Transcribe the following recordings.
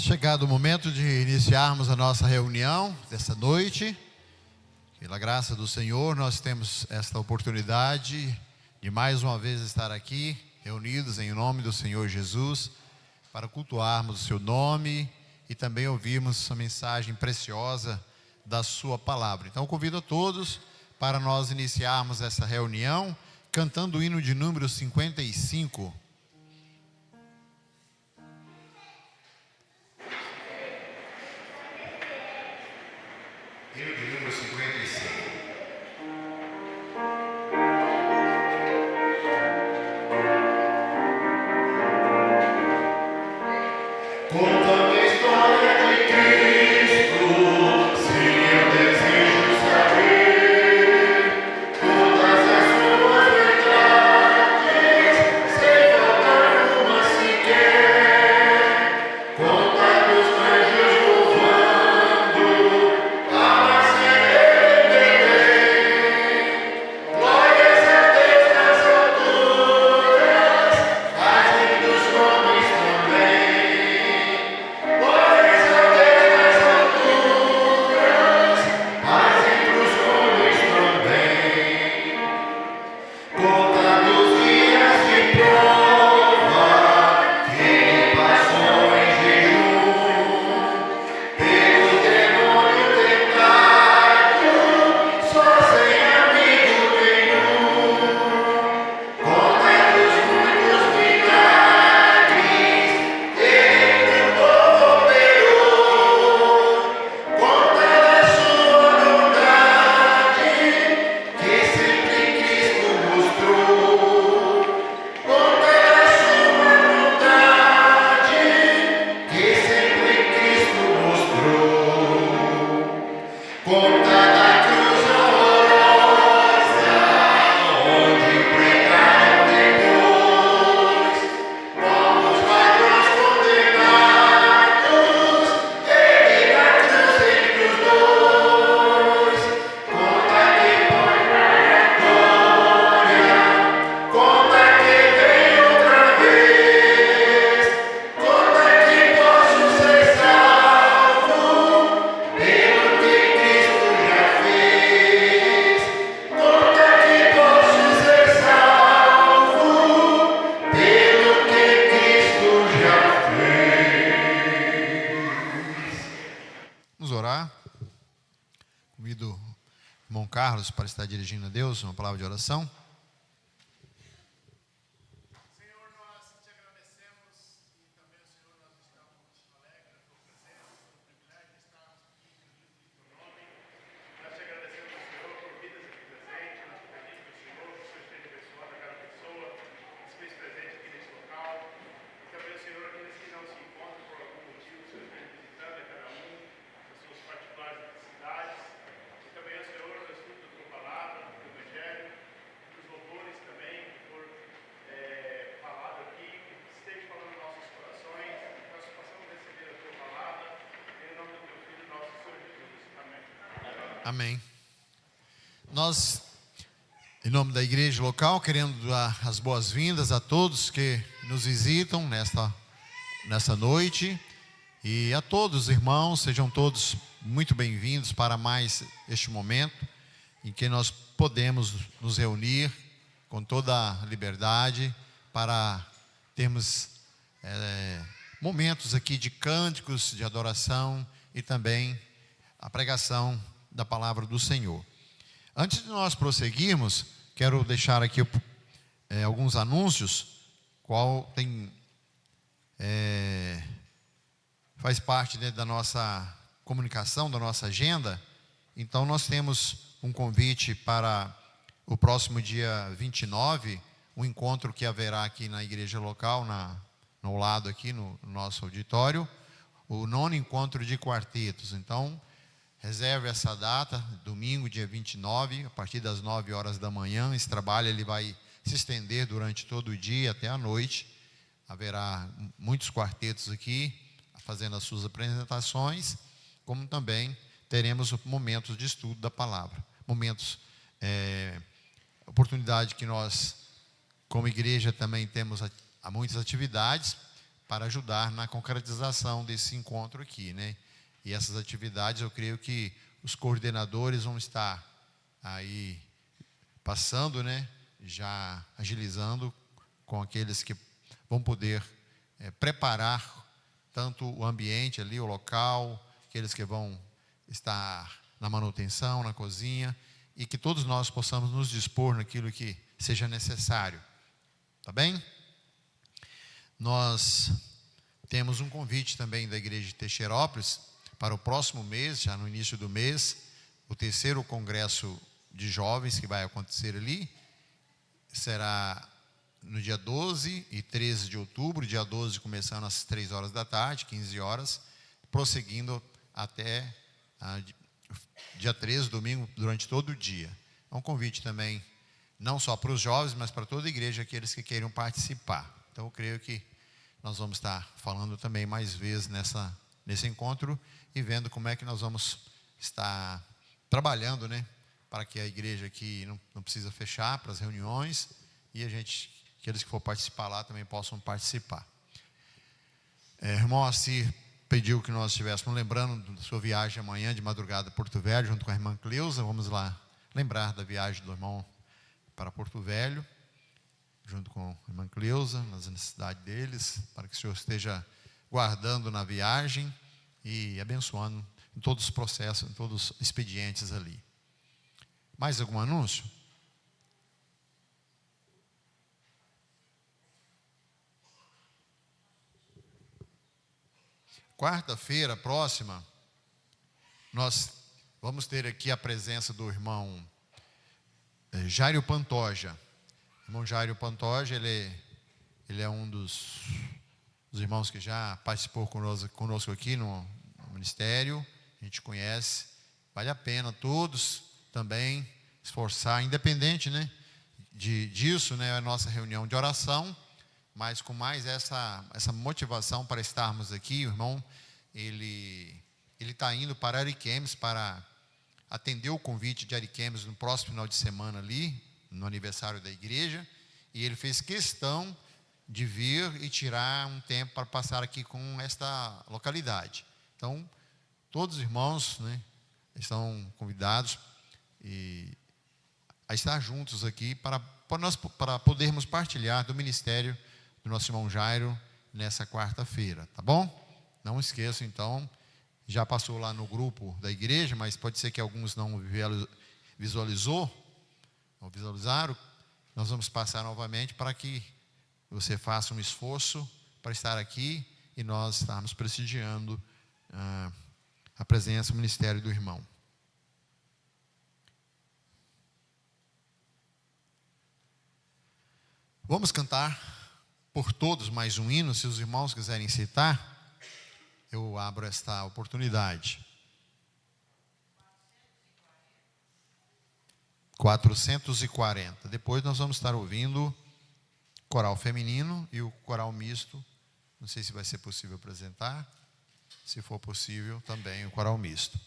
Chegado o momento de iniciarmos a nossa reunião dessa noite. Pela graça do Senhor, nós temos esta oportunidade de mais uma vez estar aqui, reunidos em nome do Senhor Jesus, para cultuarmos o seu nome e também ouvirmos a mensagem preciosa da sua palavra. Então, convido a todos para nós iniciarmos essa reunião cantando o hino de número 55. Hino de número 55. Conta-me a história de Cristo, se eu desejo saber todas as suas verdades, sem faltar uma sequer. Conta dos anjos louvando a nascer em Belém. Glórias a Deus nas alturas, paz entre os homens também. Glórias a Deus nas alturas, paz entre os homens também. Conta dos dias de prova que ele passou em jejum, pelo demônio tentado, só sem amigo nenhum. Conta dos muitos milagres ele no povo operou. Conta da sua bondade que sempre Cristo mostrou. Conta da sua bondade que sempre Cristo mostrou. Conta da cruz horrorosa onde pregaram depois, como os ladrões condenados, ele na cruz entre os dois. Conta que foi trajetória, conta que vem outra vez, conta que posso ser salvo pelo que Cristo já fez. Conta que posso ser salvo pelo que Cristo já fez. Vamos orar. Convido o irmão Carlos para estar dirigindo a Deus uma palavra de oração. Senhor, nós te agradecemos e também, Senhor, nós estamos muito alegres na tua presença, pelo privilégio de estarmos aqui reunidos em teu nome. Nós te agradecemos, Senhor, por vidas aqui presentes. Nós te pedimos, Senhor, que o Senhor esteja abençoando a cada pessoa que se fez presente aqui neste local. E também, Senhor, aqueles que não se encontram por algum motivo, o Senhor esteja visitando a cada um nas suas particulares necessidades. E também, Senhor, no estudo da tua palavra, do teu evangelho, dos louvores também, que for falado aqui, que esteja falando nos nossos corações, que nós possamos receber a tua palavra, em nome do teu Filho, nosso Senhor Jesus. Amém. Amém. Nós, em nome da igreja local, querendo dar as boas-vindas a todos que nos visitam nessa noite. E a todos os irmãos, sejam todos muito bem-vindos para mais este momento em que nós podemos nos reunir com toda a liberdade para termos momentos aqui de cânticos, de adoração e também a pregação da palavra do Senhor. Antes de nós prosseguirmos, quero deixar aqui alguns anúncios, qual tem faz parte, né, da nossa comunicação, da nossa agenda. Então nós temos um convite para o próximo dia 29, um encontro que haverá aqui na igreja local, no lado aqui no nosso auditório, o 9º encontro de quartetos. Então reserve essa data, domingo, dia 29, a partir das 9 horas da manhã. Esse trabalho ele vai se estender durante todo o dia até a noite. Haverá muitos quartetos aqui fazendo as suas apresentações, como também teremos momentos de estudo da palavra, momentos, oportunidade que nós, como igreja, também temos há muitas atividades para ajudar na concretização desse encontro aqui, né? E essas atividades, eu creio que os coordenadores vão estar aí passando, né? Já agilizando com aqueles que vão poder preparar tanto o ambiente ali, o local, aqueles que vão estar na manutenção, na cozinha, e que todos nós possamos nos dispor naquilo que seja necessário. Tá bem? Nós temos um convite também da Igreja de Teixeirópolis para o próximo mês, já no início do mês, o 3º Congresso de Jovens que vai acontecer ali. Será no dia 12 e 13 de outubro, dia 12 começando às 3 horas da tarde, 15 horas, prosseguindo até dia 13, domingo, durante todo o dia. É um convite também, não só para os jovens, mas para toda a igreja, aqueles que queiram participar. Então, eu creio que nós vamos estar falando também mais vezes nesse encontro e vendo como é que nós vamos estar trabalhando, né, para que a igreja aqui não precisa fechar para as reuniões e aqueles que for participar lá também possam participar. Irmão Assir pediu que nós estivéssemos lembrando da sua viagem amanhã de madrugada a Porto Velho, junto com a irmã Cleusa. Vamos lá lembrar da viagem do irmão para Porto Velho, junto com a irmã Cleusa, nas necessidades deles, para que o Senhor esteja guardando na viagem e abençoando em todos os processos, em todos os expedientes ali. Mais algum anúncio? Quarta-feira próxima, nós vamos ter aqui a presença do irmão Jairo Pantoja. O irmão Jairo Pantoja, ele é um dos irmãos que já participou conosco aqui no ministério. A gente conhece, vale a pena todos também esforçar, independente, né, disso, né, a nossa reunião de oração, mas com mais essa motivação para estarmos aqui. O irmão, ele está indo para Ariquemes para atender o convite de Ariquemes no próximo final de semana ali, no aniversário da igreja, e ele fez questão de vir e tirar um tempo para passar aqui com esta localidade. Então, todos os irmãos, né, estão convidados a estar juntos aqui para podermos partilhar do ministério do nosso irmão Jairo nessa quarta-feira, tá bom? Não esqueçam, então, já passou lá no grupo da igreja, mas pode ser que alguns não visualizaram. Nós vamos passar novamente para que você faça um esforço para estar aqui e nós estarmos prestigiando a presença, o ministério do irmão. Vamos cantar por todos mais um hino. Se os irmãos quiserem citar, eu abro esta oportunidade. 440. Depois nós vamos estar ouvindo coral feminino e o coral misto. Não sei se vai ser possível apresentar. Se for possível, também o coral misto.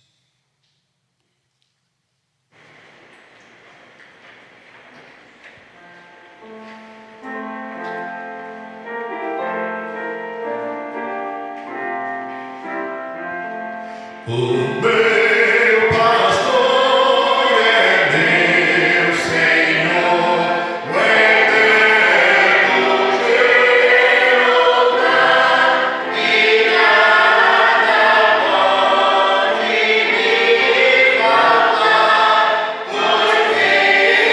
O meu pastor é meu Senhor, o eterno Jeová, e nada pode me faltar, pois Ele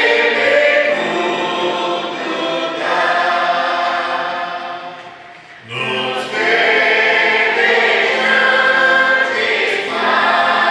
tudo dá. Nos verdejantes mares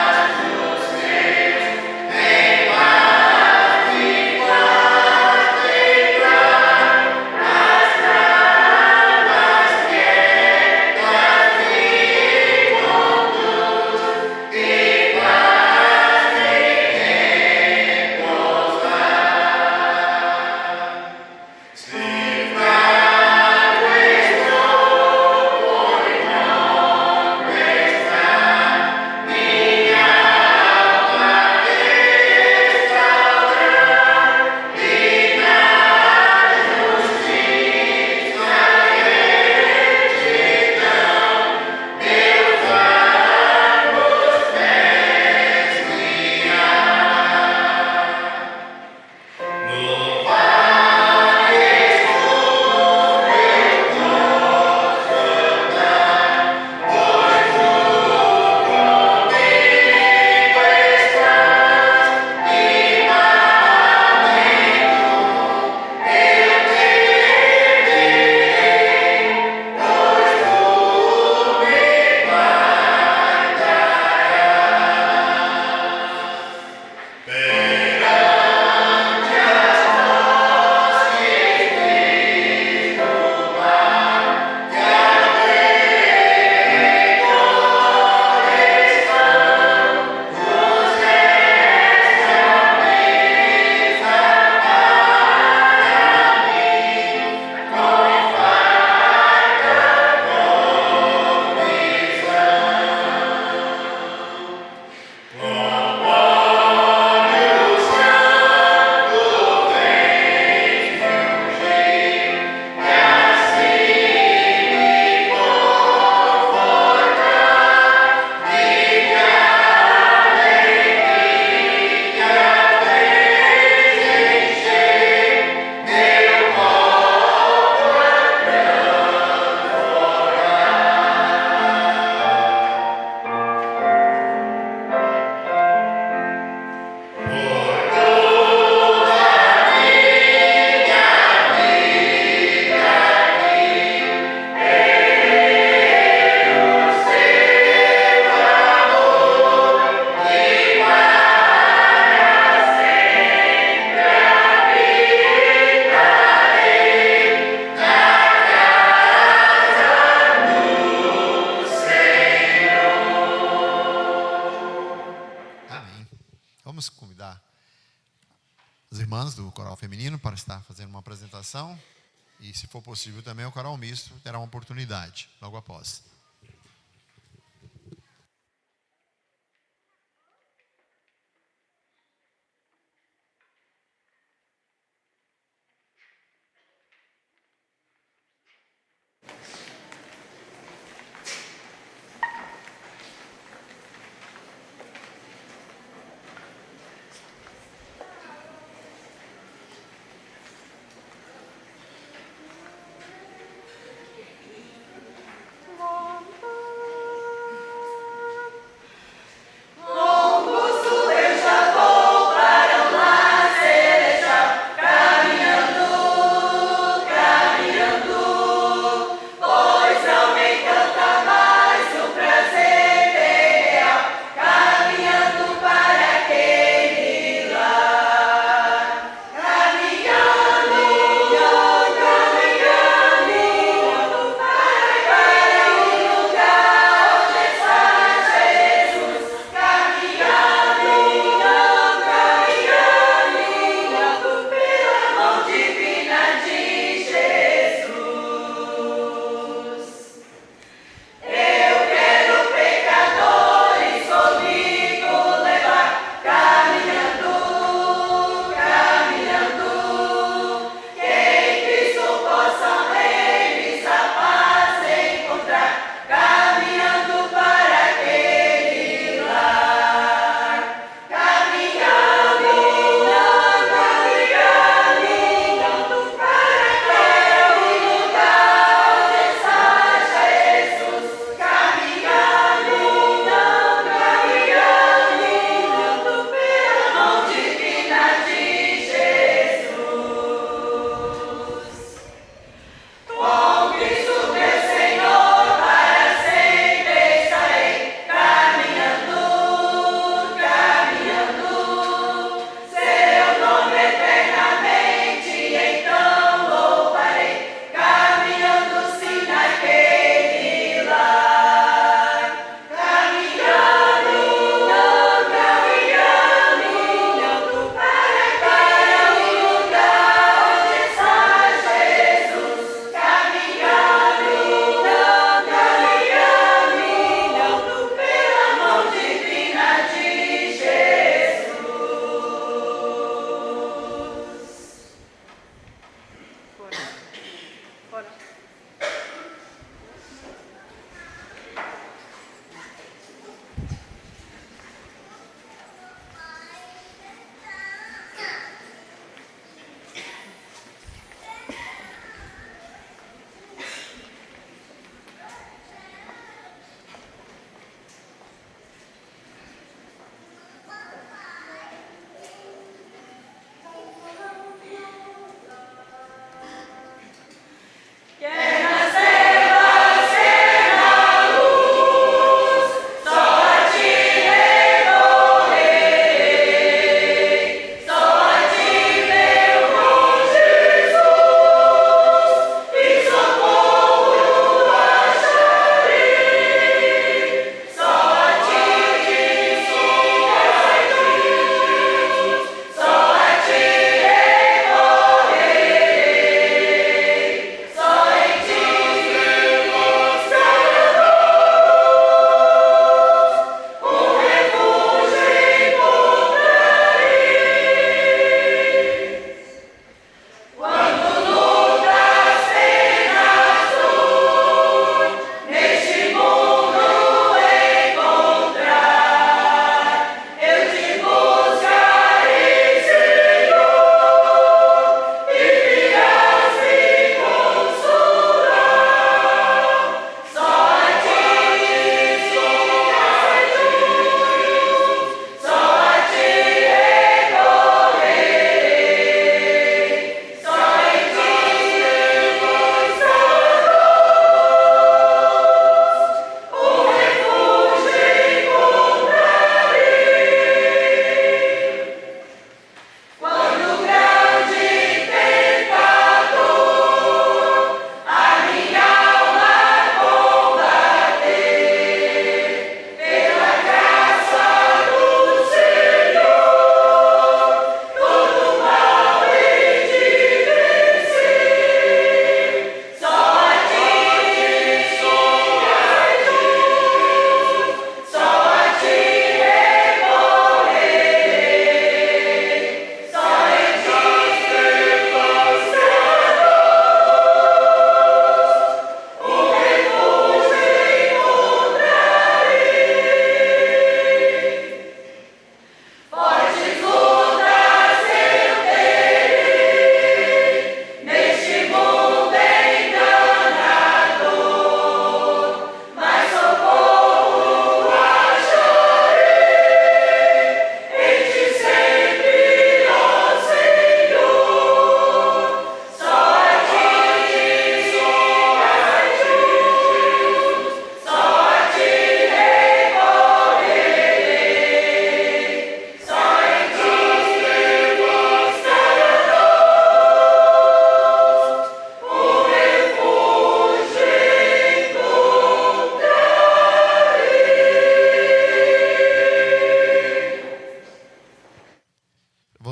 convidar as irmãs do coral feminino para estar fazendo uma apresentação. E, se for possível, também o coral misto terá uma oportunidade logo após. Lord.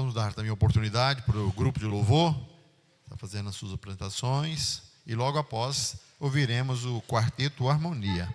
vamos dar também oportunidade para o grupo de louvor, está fazendo as suas apresentações, e logo após ouviremos o quarteto Harmonia.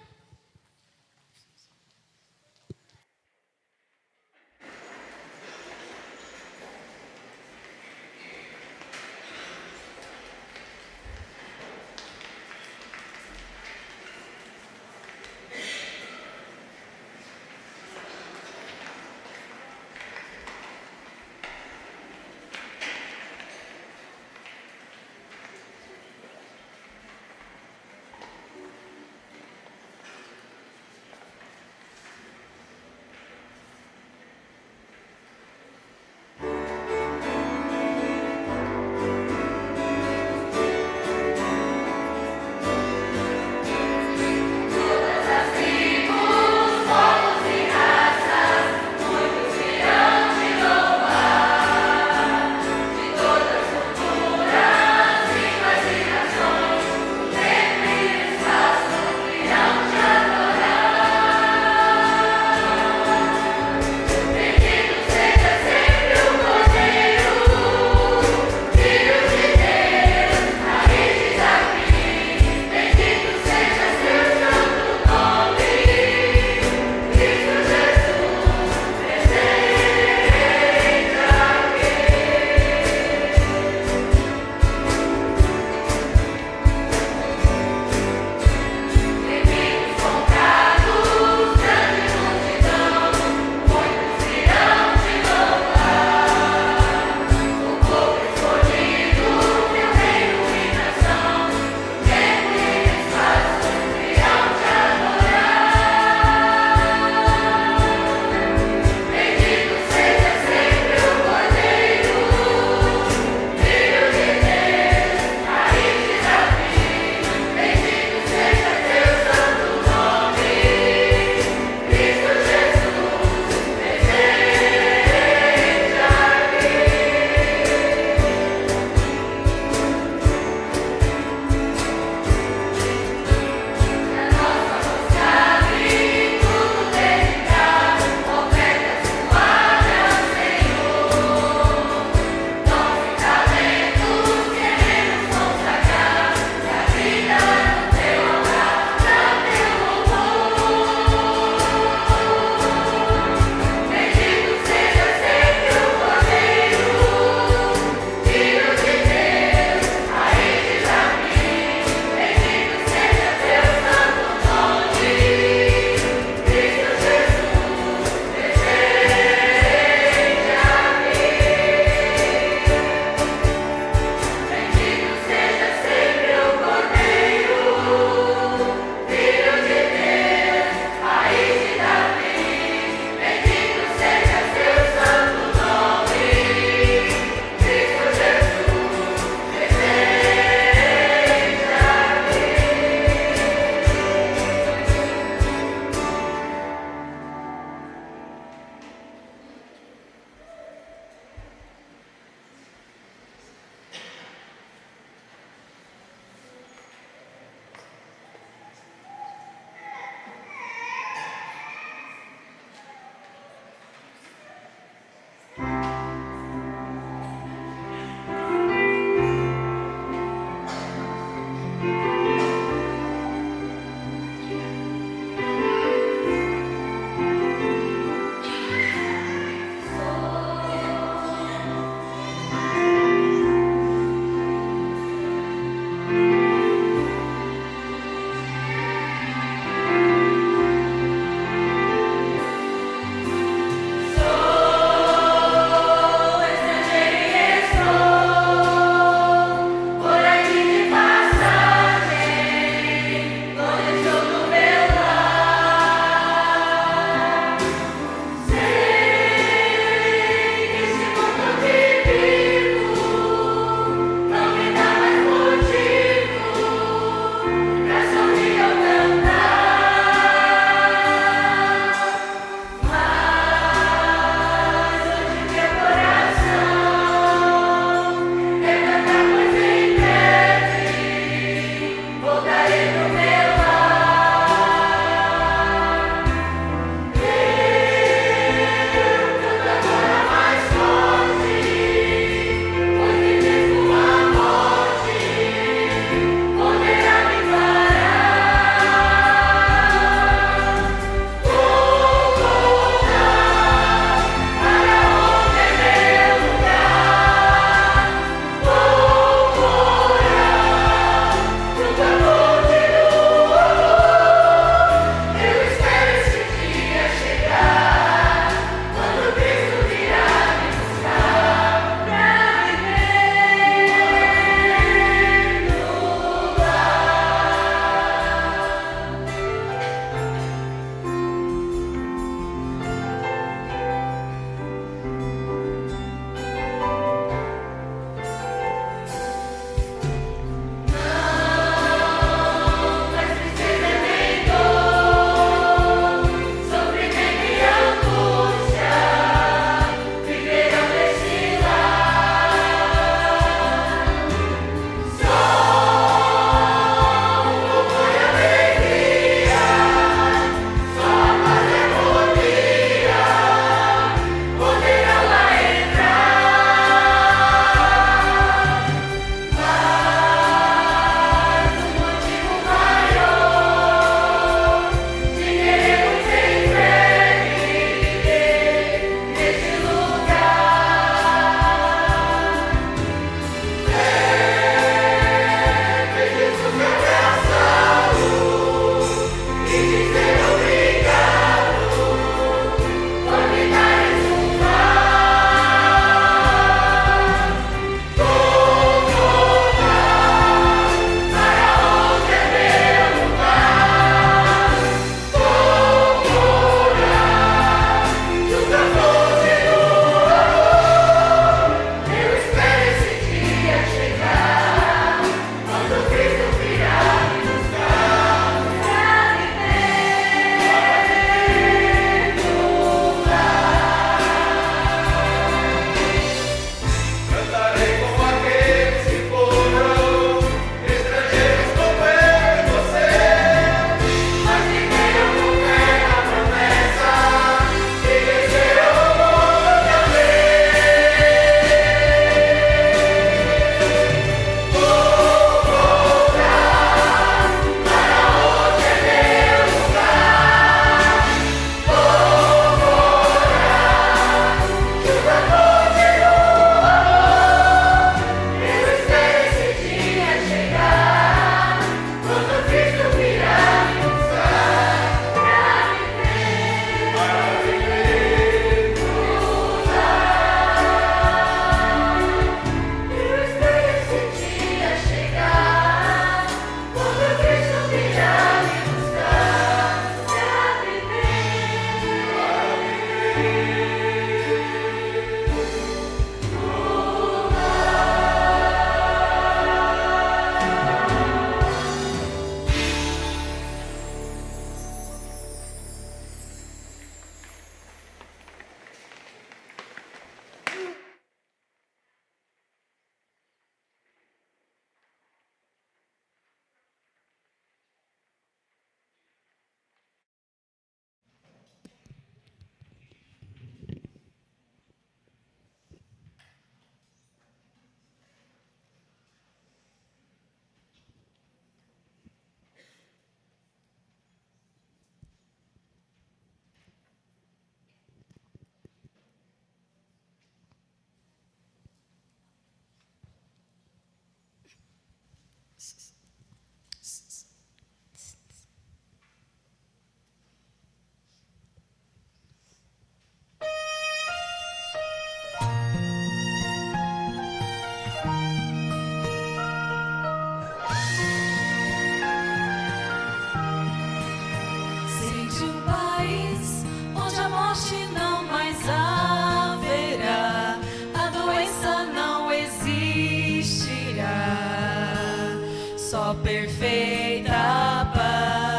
ó perfeita paz.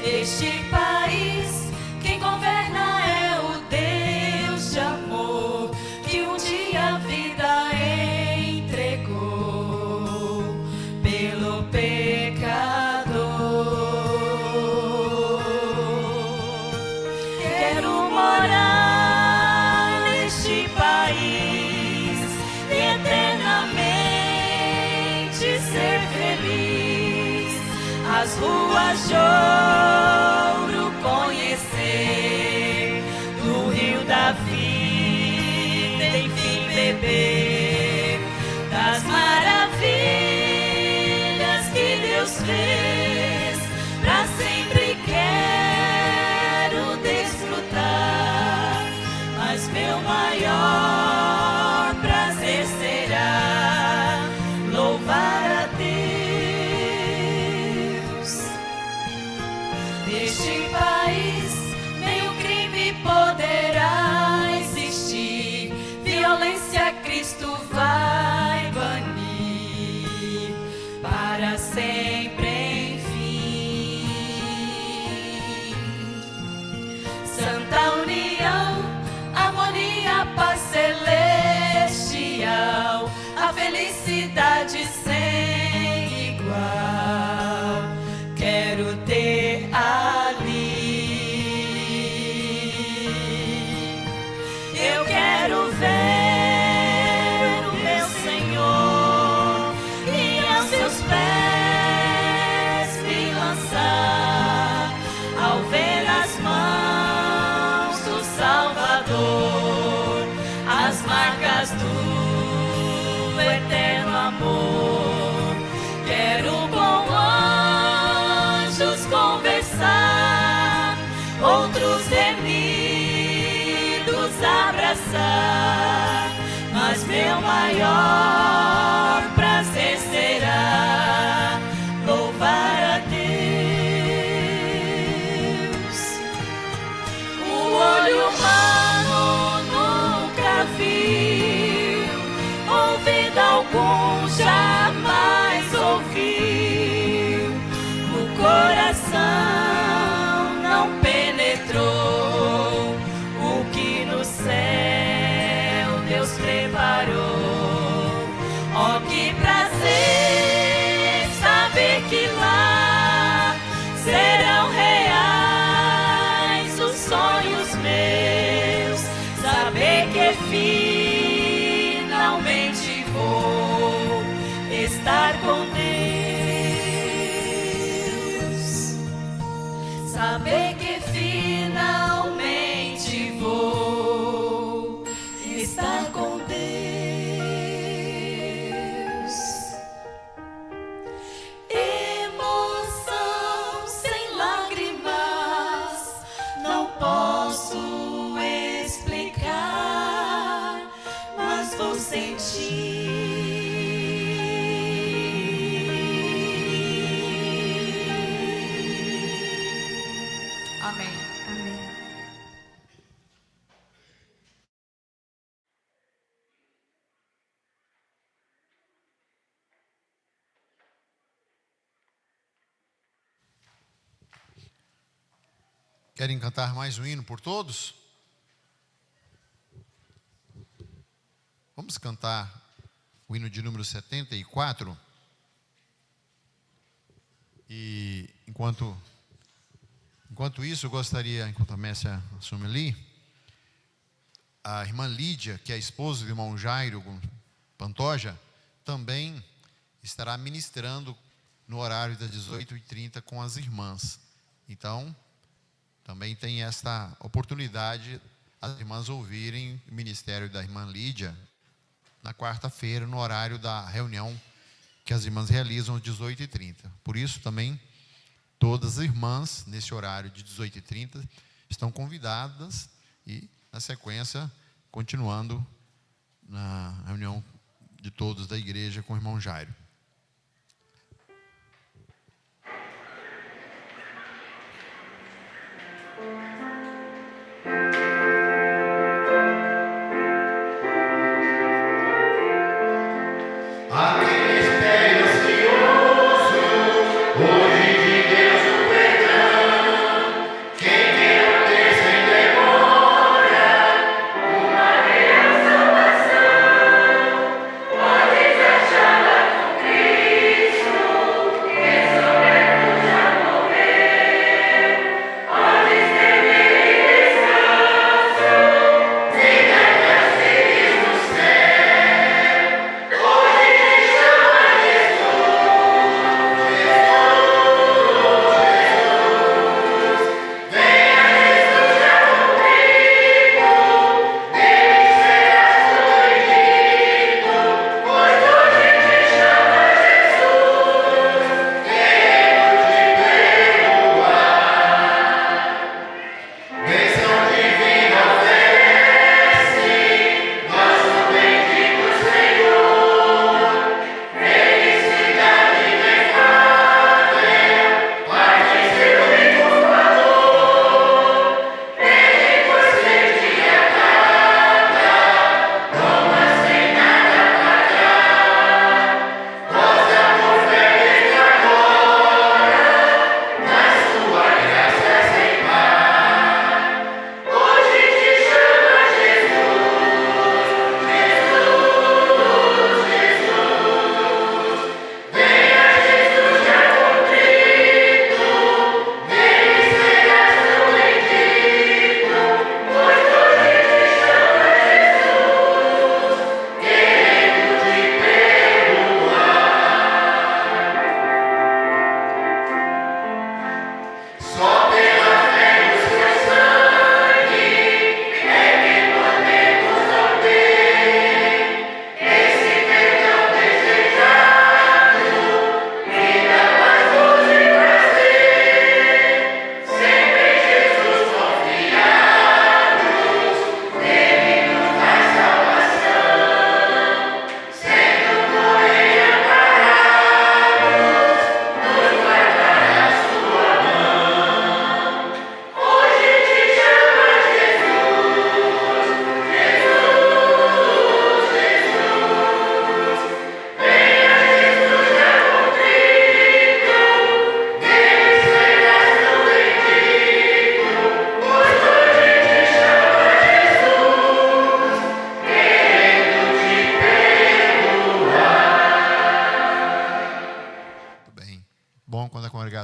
Este país, quem governa é o Deus de amor, que um dia a vida entregou pelo pecador. Quero morar neste país e eternamente ser feliz. As ruas de ouro conhecer, do rio da vida, enfim beber das maravilhas que Deus fez. Pra sempre quero desfrutar, mas meu maior prazer será louvar a Deus. Neste país nenhum crime poderá existir, violência Cristo vai banir para sempre, enfim. Santa união, harmonia, paz celestial, a felicidade sem igual quero ter ali. Eu quero ver o meu Senhor e aos seus pés me lançar, ao ver as mãos do Salvador, as marcas do eterno amor. Quero com anjos conversar, outros remidos abraçar, mas meu maior prazer será louvar a Deus. O olho humano nunca viu, ouvido algum jamais ouviu, o coração não penetrou o que no céu Deus preparou. Oh, que prazer saber que lá serão reais os sonhos meus, saber que finalmente vou estar com Deus, saber que finalmente vou estar com Deus. Emoção sem lágrimas, não posso explicar, mas vou sentir. Amém. Amém. Querem cantar mais um hino por todos? Vamos cantar o hino de número 74. E enquanto isso, eu gostaria, enquanto a Messia assume ali, a irmã Lídia, que é a esposa do irmão Jairo Pantoja, também estará ministrando no horário das 18h30 com as irmãs. Então, também tem esta oportunidade as irmãs ouvirem o ministério da irmã Lídia na quarta-feira, no horário da reunião que as irmãs realizam às 18h30. Por isso, também, todas as irmãs, nesse horário de 18h30, estão convidadas e, na sequência, continuando na reunião de todos da igreja com o irmão Jairo.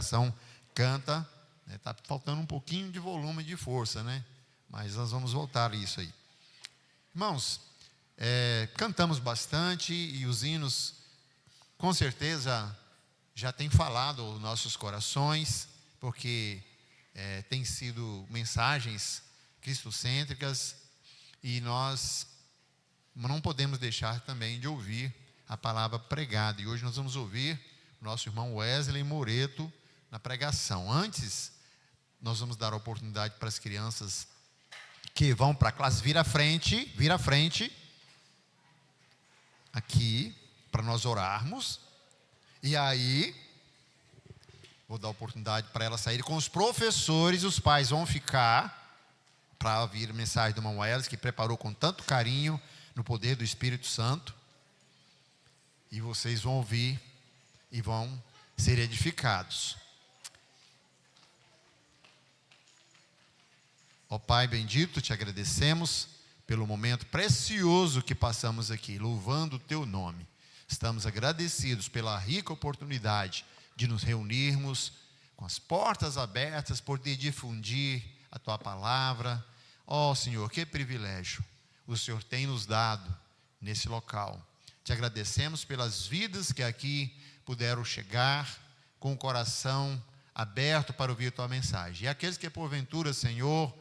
pregação canta, está faltando um pouquinho de volume e de força, né? Mas nós vamos voltar a isso aí. Irmãos, cantamos bastante e os hinos, com certeza, já têm falado aos nossos corações, porque têm sido mensagens cristocêntricas e nós não podemos deixar também de ouvir a palavra pregada. E hoje nós vamos ouvir o nosso irmão Wesley Moreto na pregação. Antes, nós vamos dar a oportunidade para as crianças que vão para a classe. Vira à frente, aqui, para nós orarmos. E aí, vou dar a oportunidade para elas saírem com os professores. Os pais vão ficar para ouvir a mensagem do irmão Wesley, que preparou com tanto carinho, no poder do Espírito Santo. E vocês vão ouvir e vão ser edificados. Ó Pai bendito, te agradecemos pelo momento precioso que passamos aqui, louvando o teu nome. Estamos agradecidos pela rica oportunidade de nos reunirmos com as portas abertas, poder difundir a tua palavra. Ó Senhor, que privilégio o Senhor tem nos dado nesse local. Te agradecemos pelas vidas que aqui puderam chegar com o coração aberto para ouvir a tua mensagem. E aqueles que porventura, Senhor,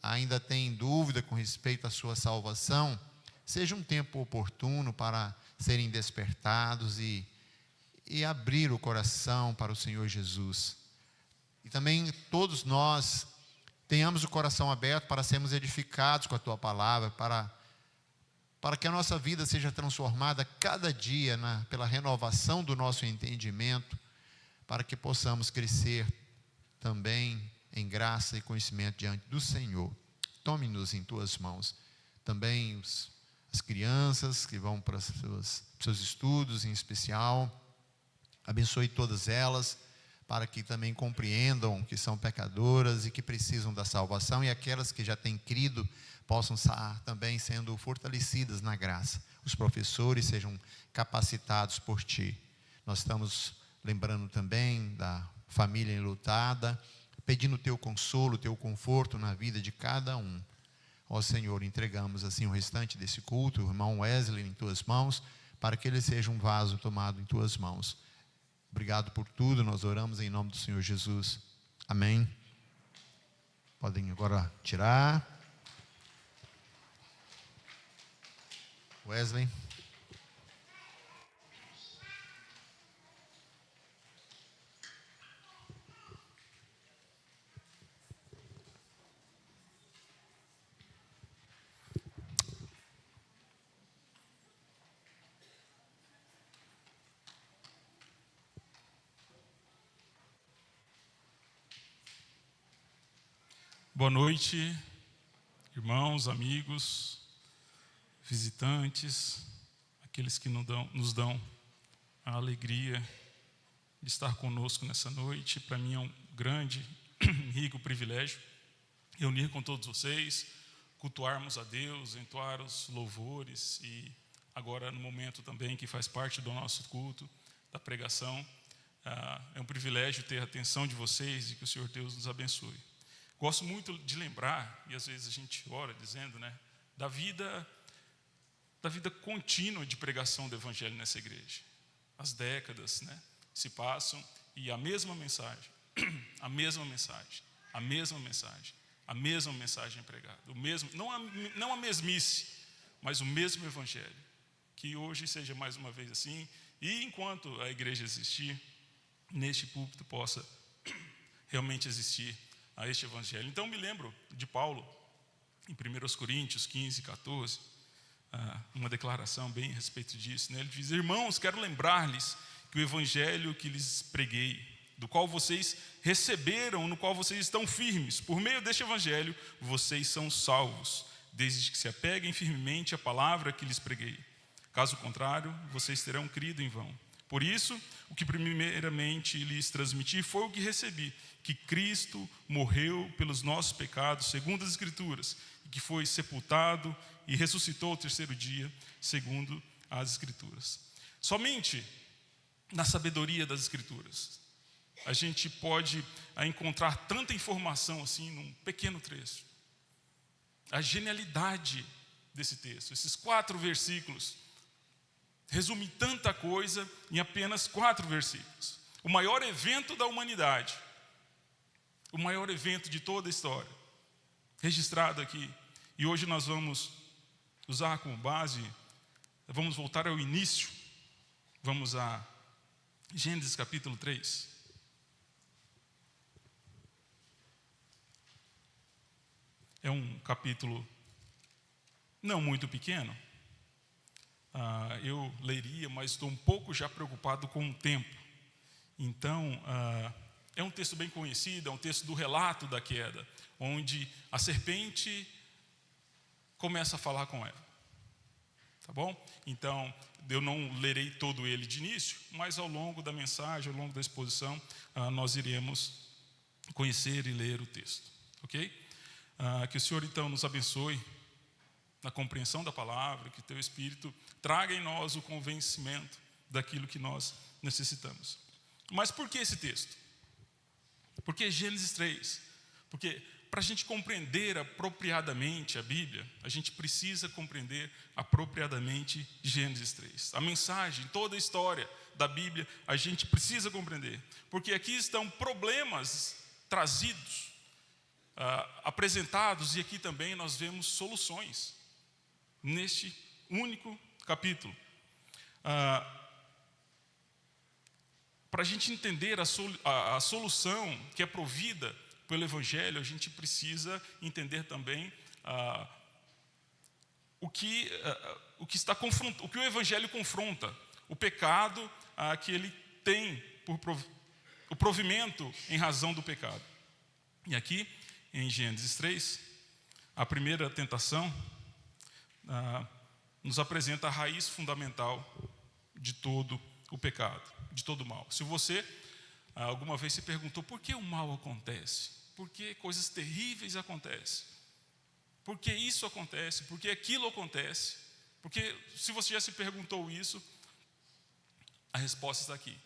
ainda têm dúvida com respeito à sua salvação, seja um tempo oportuno para serem despertados e abrir o coração para o Senhor Jesus. E também todos nós tenhamos o coração aberto para sermos edificados com a tua palavra, para que a nossa vida seja transformada cada dia pela renovação do nosso entendimento, para que possamos crescer também em graça e conhecimento diante do Senhor. Tome-nos em tuas mãos. Também as crianças que vão para os seus estudos em especial, abençoe todas elas, para que também compreendam que são pecadoras e que precisam da salvação, e aquelas que já têm crido possam estar também sendo fortalecidas na graça. Os professores sejam capacitados por ti. Nós estamos lembrando também da família enlutada, pedindo o teu consolo, o teu conforto na vida de cada um. Ó Senhor, entregamos assim o restante desse culto, o irmão Wesley em tuas mãos, para que ele seja um vaso tomado em tuas mãos. Obrigado por tudo, nós oramos em nome do Senhor Jesus. Amém. Podem agora tirar. Wesley. Boa noite, irmãos, amigos, visitantes, aqueles que nos dão a alegria de estar conosco nessa noite. Para mim é um grande, rico privilégio reunir com todos vocês, cultuarmos a Deus, entoar os louvores e agora no momento também que faz parte do nosso culto, da pregação. É um privilégio ter a atenção de vocês e que o Senhor Deus nos abençoe. Gosto muito de lembrar, e às vezes a gente ora dizendo, da vida contínua de pregação do Evangelho nessa igreja. As décadas, se passam e a mesma mensagem, a mesma mensagem, a mesma mensagem, a mesma mensagem pregada. O mesmo, não a mesmice, mas o mesmo Evangelho. Que hoje seja mais uma vez assim, e enquanto a igreja existir, neste púlpito possa realmente existir a este Evangelho. Então me lembro de Paulo, em 1 Coríntios 15, 14, uma declaração bem a respeito disso. Ele diz: irmãos, quero lembrar-lhes que o Evangelho que lhes preguei, do qual vocês receberam, no qual vocês estão firmes, por meio deste Evangelho, vocês são salvos, desde que se apeguem firmemente à palavra que lhes preguei. Caso contrário, vocês terão crido em vão. Por isso, o que primeiramente lhes transmiti foi o que recebi, que Cristo morreu pelos nossos pecados, segundo as Escrituras, e que foi sepultado e ressuscitou ao terceiro dia, segundo as Escrituras. Somente na sabedoria das Escrituras, a gente pode encontrar tanta informação assim num pequeno trecho. A genialidade desse texto, esses 4 versículos, resume tanta coisa em apenas 4 versículos. O maior evento da humanidade, o maior evento de toda a história, registrado aqui. E hoje nós vamos usar como base, vamos voltar ao início, vamos a Gênesis capítulo 3. É um capítulo não muito pequeno. Eu leria, mas estou um pouco já preocupado com o tempo. Então, é um texto bem conhecido, é um texto do relato da queda, onde a serpente começa a falar com Eva. Tá bom? Então, eu não lerei todo ele de início, mas ao longo da mensagem, ao longo da exposição, nós iremos conhecer e ler o texto. Ok? Que o Senhor, então, nos abençoe na compreensão da palavra, que o Teu Espírito traga em nós o convencimento daquilo que nós necessitamos. Mas por que esse texto? Por que Gênesis 3? Porque para a gente compreender apropriadamente a Bíblia, a gente precisa compreender apropriadamente Gênesis 3. A mensagem, toda a história da Bíblia, a gente precisa compreender. Porque aqui estão problemas trazidos, apresentados, e aqui também nós vemos soluções neste único capítulo. Para a gente entender a solução que é provida pelo Evangelho, a gente precisa entender também o que o Evangelho confronta, o pecado que ele tem o provimento em razão do pecado. E aqui em Gênesis 3, a primeira tentação nos apresenta a raiz fundamental de todo o pecado, de todo o mal. Se você alguma vez se perguntou por que o mal acontece, por que coisas terríveis acontecem, por que isso acontece, por que aquilo acontece, porque se você já se perguntou isso, a resposta está aqui,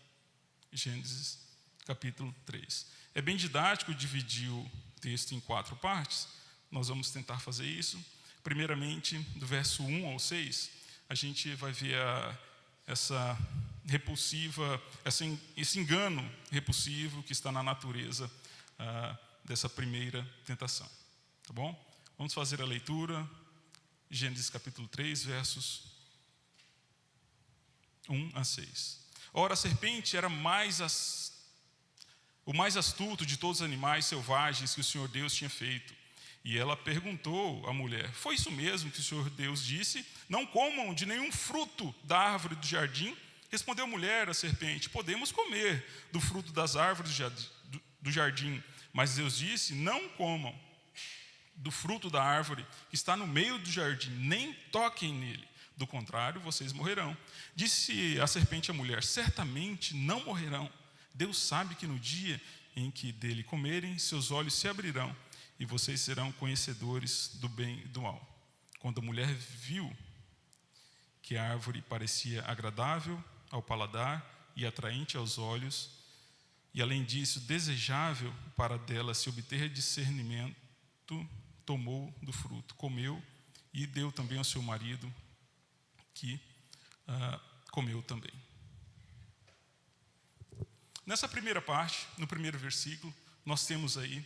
Gênesis capítulo 3. É bem didático dividir o texto em 4 partes, nós vamos tentar fazer isso. Primeiramente, do verso 1 ao 6, a gente vai ver essa repulsiva, esse engano repulsivo que está na natureza dessa primeira tentação. Tá bom? Vamos fazer a leitura, Gênesis capítulo 3, versos 1 a 6. Ora, a serpente era o mais astuto de todos os animais selvagens que o Senhor Deus tinha feito. E ela perguntou à mulher: foi isso mesmo que o Senhor Deus disse? Não comam de nenhum fruto da árvore do jardim? Respondeu a mulher à serpente: podemos comer do fruto das árvores do jardim. Mas Deus disse: não comam do fruto da árvore que está no meio do jardim, nem toquem nele. Do contrário, vocês morrerão. Disse a serpente à mulher: certamente não morrerão. Deus sabe que no dia em que dele comerem, seus olhos se abrirão e vocês serão conhecedores do bem e do mal. Quando a mulher viu que a árvore parecia agradável ao paladar e atraente aos olhos, e além disso desejável para dela se obter discernimento, tomou do fruto, comeu e deu também ao seu marido, que comeu também. Nessa primeira parte, no primeiro versículo, nós temos aí,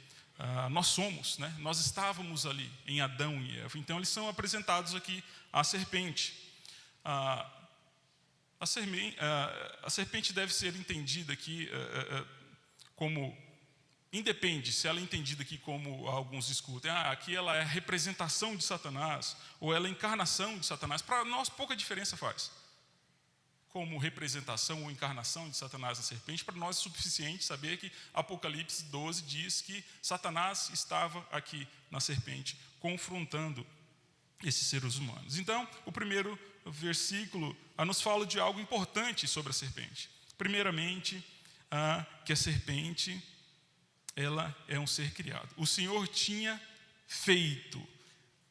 nós somos, né? Nós estávamos ali em Adão e Eva. Então eles são apresentados aqui à serpente. A serpente deve ser entendida aqui como, independe se ela é entendida aqui como alguns discutem, aqui ela é a representação de Satanás, ou ela é a encarnação de Satanás. Para nós pouca diferença faz. Como representação ou encarnação de Satanás na serpente, para nós é suficiente saber que Apocalipse 12 diz que Satanás estava aqui na serpente, confrontando esses seres humanos. Então, o primeiro versículo nos fala de algo importante sobre a serpente. Primeiramente, que a serpente, ela é um ser criado. O Senhor tinha feito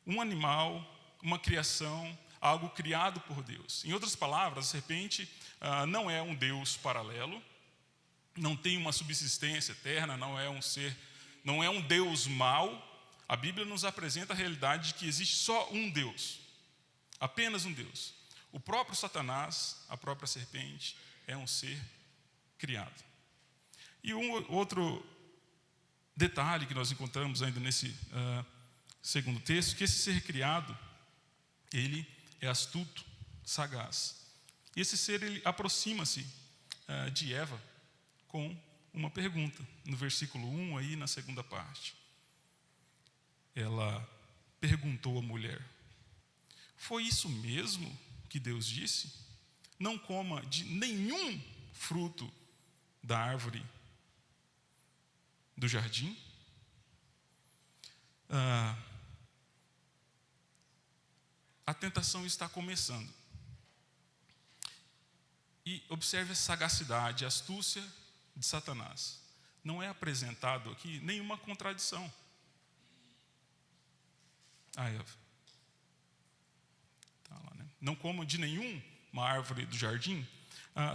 um animal, uma criação, algo criado por Deus. Em outras palavras, a serpente não é um Deus paralelo, não tem uma subsistência eterna, não é um ser, não é um Deus mau. A Bíblia nos apresenta a realidade de que existe só um Deus, apenas um Deus. O próprio Satanás, a própria serpente, é um ser criado. E um outro detalhe que nós encontramos ainda nesse segundo texto, que esse ser criado, ele é astuto, sagaz. E esse ser, ele aproxima-se de Eva com uma pergunta, no versículo 1, aí na segunda parte. Ela perguntou à mulher: foi isso mesmo que Deus disse? Não coma de nenhum fruto da árvore do jardim? A tentação está começando. E observe a sagacidade, a astúcia de Satanás. Não é apresentado aqui nenhuma contradição. Eva. Tá lá, né? Não coma de nenhuma árvore do jardim.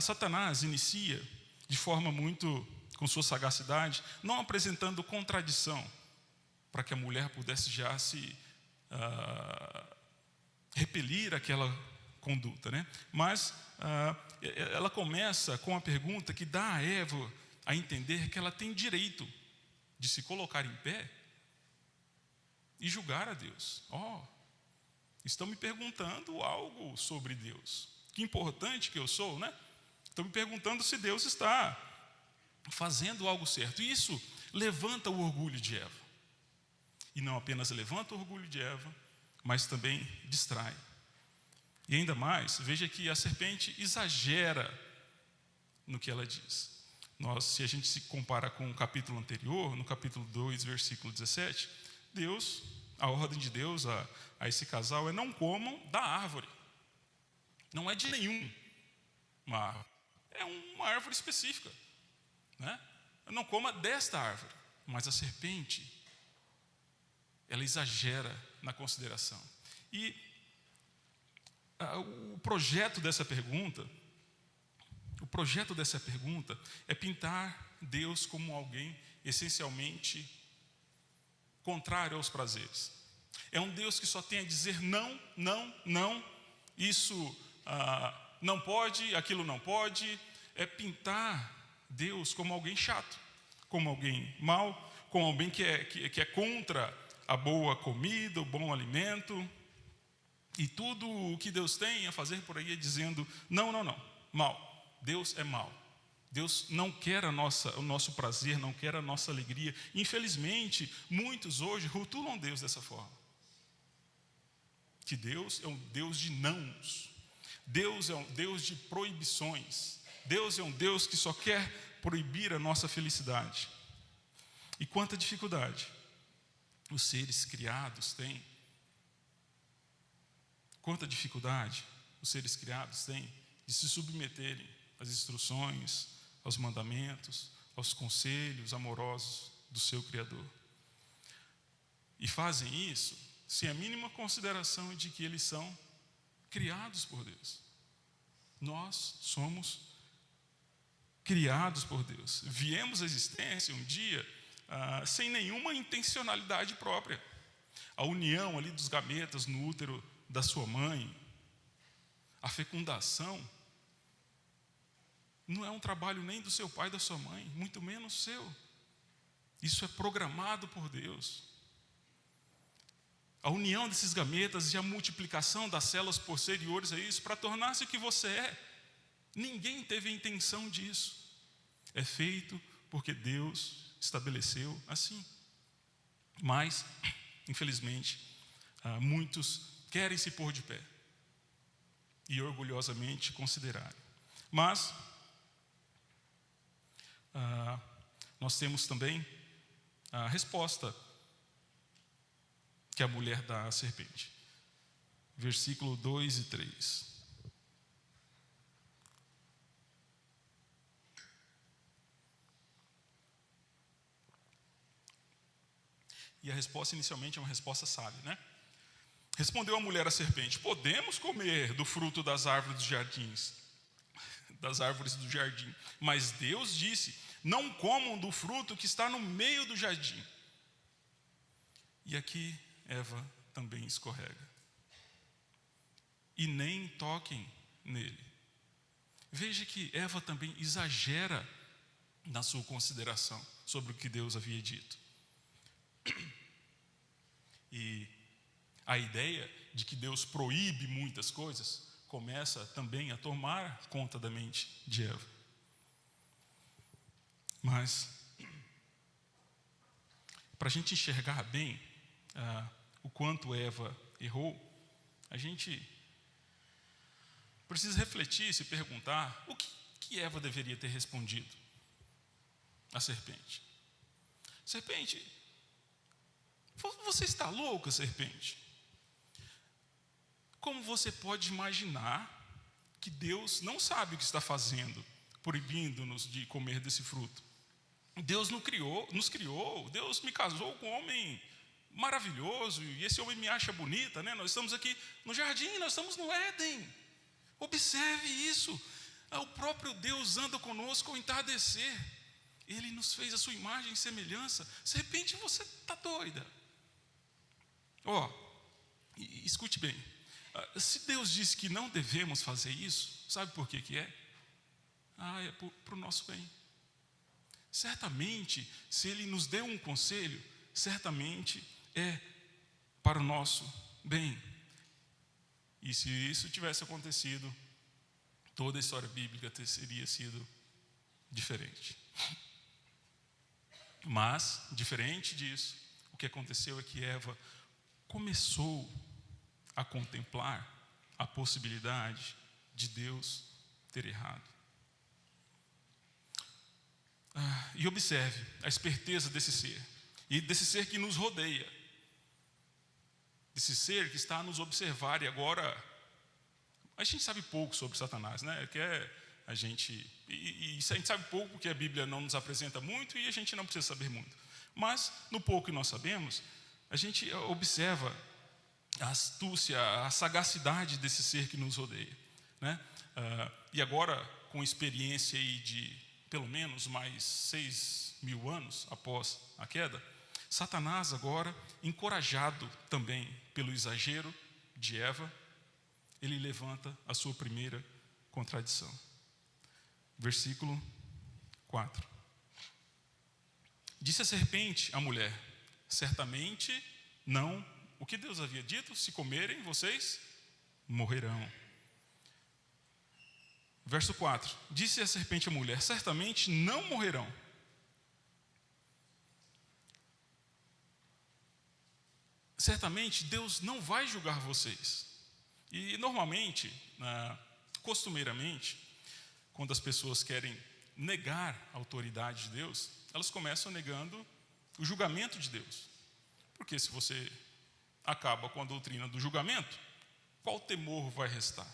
Satanás inicia de forma muito, com sua sagacidade, não apresentando contradição, para que a mulher pudesse já se repelir aquela conduta, né? Mas ela começa com a pergunta que dá a Eva a entender que ela tem direito de se colocar em pé e julgar a Deus. Estão me perguntando algo sobre Deus. Que importante que eu sou, né? Estão me perguntando se Deus está fazendo algo certo. E isso levanta o orgulho de Eva. E não apenas levanta o orgulho de Eva, mas também distrai. E ainda mais, veja que a serpente exagera no que ela diz. Se a gente se compara com o capítulo anterior, no capítulo 2, versículo 17, a ordem de Deus a esse casal é: não comam da árvore. Não é de nenhuma árvore. É uma árvore específica, né? Não coma desta árvore. Mas a serpente, ela exagera na consideração. E o projeto dessa pergunta é pintar Deus como alguém essencialmente contrário aos prazeres. É um Deus que só tem a dizer não, não, não, isso não pode, aquilo não pode. É pintar Deus como alguém chato, como alguém mau, como alguém que é contra a boa comida, o bom alimento. E tudo o que Deus tem a fazer por aí é dizendo: não, não, não, mal. Deus é mau. Deus não quer o nosso prazer, não quer a nossa alegria. Infelizmente, muitos hoje rotulam Deus dessa forma. Que Deus é um Deus de nãos. Deus é um Deus de proibições. Deus é um Deus que só quer proibir a nossa felicidade. E quanta dificuldade os seres criados têm. Quanta dificuldade os seres criados têm de se submeterem às instruções, aos mandamentos, aos conselhos amorosos do seu Criador. E fazem isso sem a mínima consideração de que eles são criados por Deus. Nós somos criados por Deus. Viemos à existência um dia sem nenhuma intencionalidade própria. A união ali dos gametas no útero da sua mãe, a fecundação, não é um trabalho nem do seu pai e da sua mãe, muito menos seu. Isso é programado por Deus. A união desses gametas e a multiplicação das células posteriores a isso, para tornar-se o que você é. Ninguém teve a intenção disso. É feito porque Deus estabeleceu assim. Mas, infelizmente, muitos querem se pôr de pé e orgulhosamente considerarem. Mas nós temos também a resposta que a mulher dá à serpente. Versículo 2 e 3. E a resposta inicialmente é uma resposta sábia, né? Respondeu a mulher à serpente: podemos comer do fruto das árvores dos jardins, das árvores do jardim. Mas Deus disse: não comam do fruto que está no meio do jardim. E aqui Eva também escorrega. E nem toquem nele. Veja que Eva também exagera na sua consideração sobre o que Deus havia dito. E a ideia de que Deus proíbe muitas coisas começa também a tomar conta da mente de Eva. Mas, para a gente enxergar bem o quanto Eva errou, a gente precisa refletir e se perguntar o que Eva deveria ter respondido à serpente. Serpente, você está louca, serpente? Como você pode imaginar que Deus não sabe o que está fazendo, proibindo-nos de comer desse fruto? Deus nos criou, Deus me casou com um homem maravilhoso, e esse homem me acha bonita, né? Nós estamos aqui no jardim, nós estamos no Éden. Observe isso. O próprio Deus anda conosco ao entardecer. Ele nos fez a sua imagem e semelhança. Serpente, você está doida. Escute bem. Se Deus disse que não devemos fazer isso, sabe por que é? É para o nosso bem. Certamente, se Ele nos deu um conselho, certamente é para o nosso bem. E se isso tivesse acontecido, toda a história bíblica teria sido diferente. Mas, diferente disso, o que aconteceu é que Eva começou a contemplar a possibilidade de Deus ter errado. E observe a esperteza desse ser, e desse ser que nos rodeia, desse ser que está a nos observar. E agora, a gente sabe pouco sobre Satanás, né? A gente sabe pouco porque a Bíblia não nos apresenta muito e a gente não precisa saber muito. Mas, no pouco que nós sabemos, a gente observa a astúcia, a sagacidade desse ser que nos rodeia, né? E agora, com experiência aí de pelo menos mais 6.000 anos após a queda, Satanás agora, encorajado também pelo exagero de Eva, ele levanta a sua primeira contradição. Versículo 4. Disse a serpente à mulher: certamente não. O que Deus havia dito? Se comerem, vocês morrerão. Verso 4. Disse a serpente à mulher: certamente não morrerão. Certamente Deus não vai julgar vocês. E normalmente, costumeiramente, quando as pessoas querem negar a autoridade de Deus, elas começam negando o julgamento de Deus. Porque se você acaba com a doutrina do julgamento, qual temor vai restar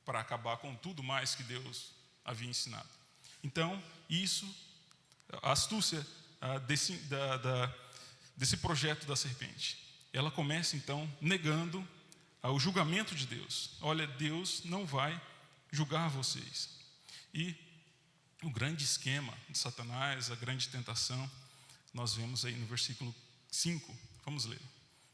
para acabar com tudo mais que Deus havia ensinado? Então, a astúcia desse projeto da serpente, ela começa então negando o julgamento de Deus. Olha, Deus não vai julgar vocês. E o grande esquema de Satanás, a grande tentação, nós vemos aí no versículo 5. Vamos ler.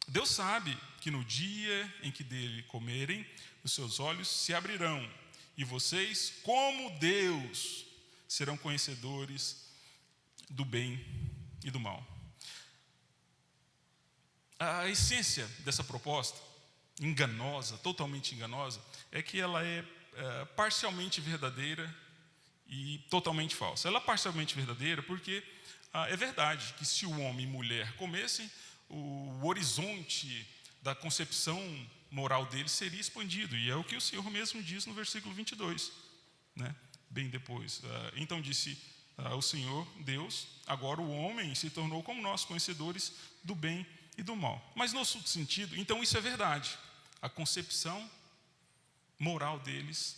Deus sabe que no dia em que dele comerem, os seus olhos se abrirão, e vocês, como Deus, serão conhecedores do bem e do mal. A essência dessa proposta, enganosa, totalmente enganosa, é que ela é parcialmente verdadeira e totalmente falsa. Ela é parcialmente verdadeira porque é verdade que se o homem e mulher comessem, o horizonte da concepção moral deles seria expandido. E é o que o Senhor mesmo diz no versículo 22, né? Bem depois. Então disse o Senhor Deus: agora o homem se tornou como nós, conhecedores do bem e do mal. Mas no outro sentido, então isso é verdade. A concepção moral deles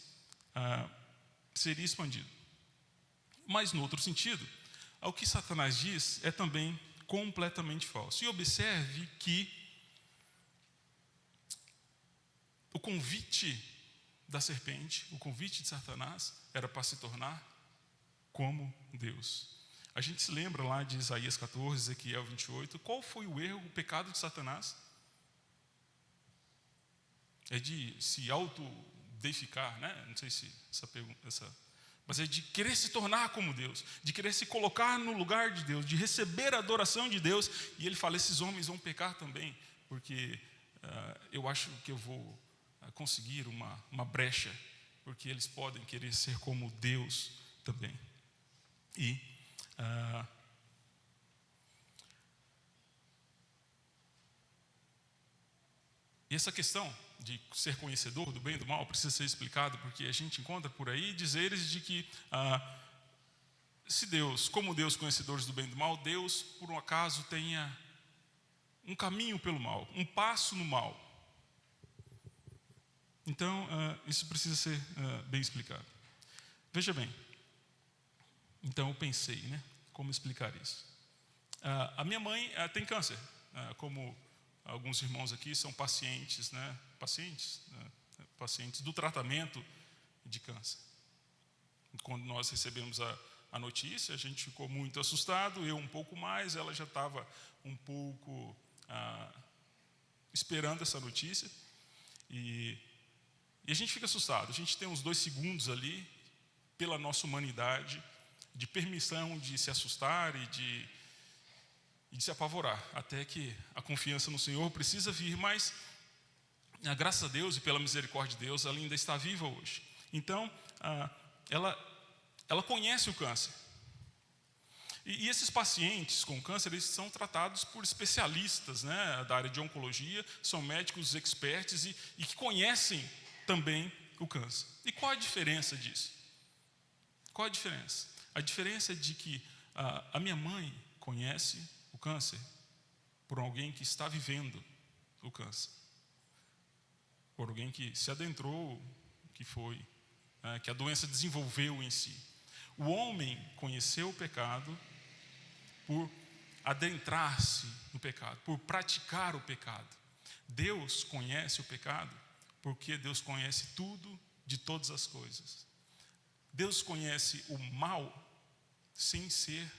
seria expandida. Mas no outro sentido, o que Satanás diz é também completamente falso. E observe que o convite da serpente, o convite de Satanás, era para se tornar como Deus. A gente se lembra lá de Isaías 14, Ezequiel 28, qual foi o erro, o pecado de Satanás? É de se autodeificar, né? Não sei se mas é de querer se tornar como Deus, de querer se colocar no lugar de Deus, de receber a adoração de Deus. E ele fala, esses homens vão pecar também, porque eu acho que eu vou conseguir uma brecha, porque eles podem querer ser como Deus também. E essa questão de ser conhecedor do bem e do mal precisa ser explicado, porque a gente encontra por aí dizeres de que se Deus, como Deus conhecedores do bem e do mal, Deus por um acaso tenha um caminho pelo mal, um passo no mal. Então isso precisa ser bem explicado. Veja bem, então eu pensei, né, como explicar isso. A minha mãe tem câncer, como alguns irmãos aqui são pacientes, né, pacientes do tratamento de câncer. Quando nós recebemos a notícia, a gente ficou muito assustado, eu um pouco mais, ela já estava um pouco esperando essa notícia. E a gente fica assustado, a gente tem uns 2 segundos ali, pela nossa humanidade, de permissão de se assustar e de se apavorar, até que a confiança no Senhor precisa vir, mas graças a Deus e pela misericórdia de Deus, ela ainda está viva hoje. Então, ela conhece o câncer. E esses pacientes com câncer, eles são tratados por especialistas, né, da área de oncologia, são médicos experts e que conhecem também o câncer. E qual a diferença disso? Qual a diferença? A diferença é de que a minha mãe conhece o câncer por alguém que está vivendo o câncer, por alguém que se adentrou, que a doença desenvolveu em si. O homem conheceu o pecado por adentrar-se no pecado, por praticar o pecado. Deus conhece o pecado porque Deus conhece tudo de todas as coisas. Deus conhece o mal sem ser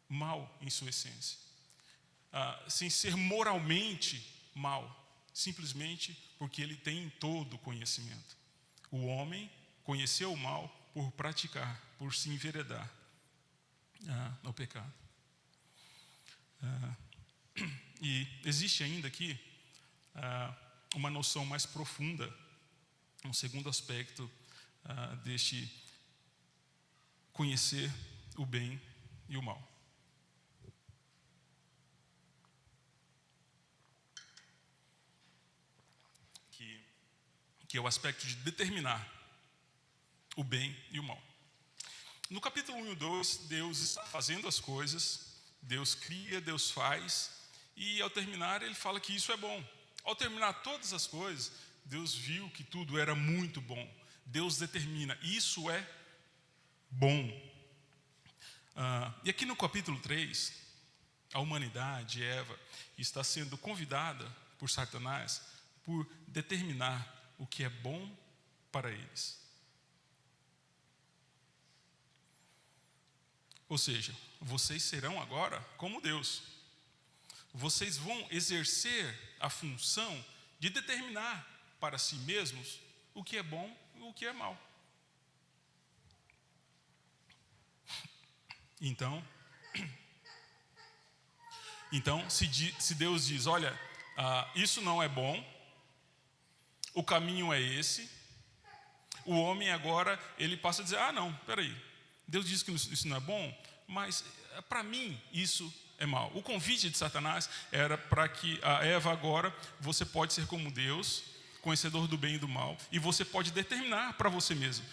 mal em sua essência, sem ser moralmente mal, simplesmente porque ele tem todo o conhecimento. O homem conheceu o mal por praticar, por se enveredar no pecado. E existe ainda aqui uma noção mais profunda, um segundo aspecto deste conhecer o bem e o mal. Que é o aspecto de determinar o bem e o mal. No capítulo 1 e 2, Deus está fazendo as coisas, Deus cria, Deus faz, e ao terminar ele fala que isso é bom. Ao terminar todas as coisas, Deus viu que tudo era muito bom. Deus determina, isso é bom. E aqui no capítulo 3, a humanidade, Eva, está sendo convidada por Satanás por determinar o que é bom para eles. Ou seja, vocês serão agora como Deus. Vocês vão exercer a função de determinar para si mesmos o que é bom e o que é mal. Então se Deus diz, olha, isso não é bom, o caminho é esse, o homem agora, ele passa a dizer, não, peraí, Deus diz que isso não é bom, mas para mim isso é mal. O convite de Satanás era para que a Eva agora, você pode ser como Deus, conhecedor do bem e do mal, e você pode determinar para você mesmo,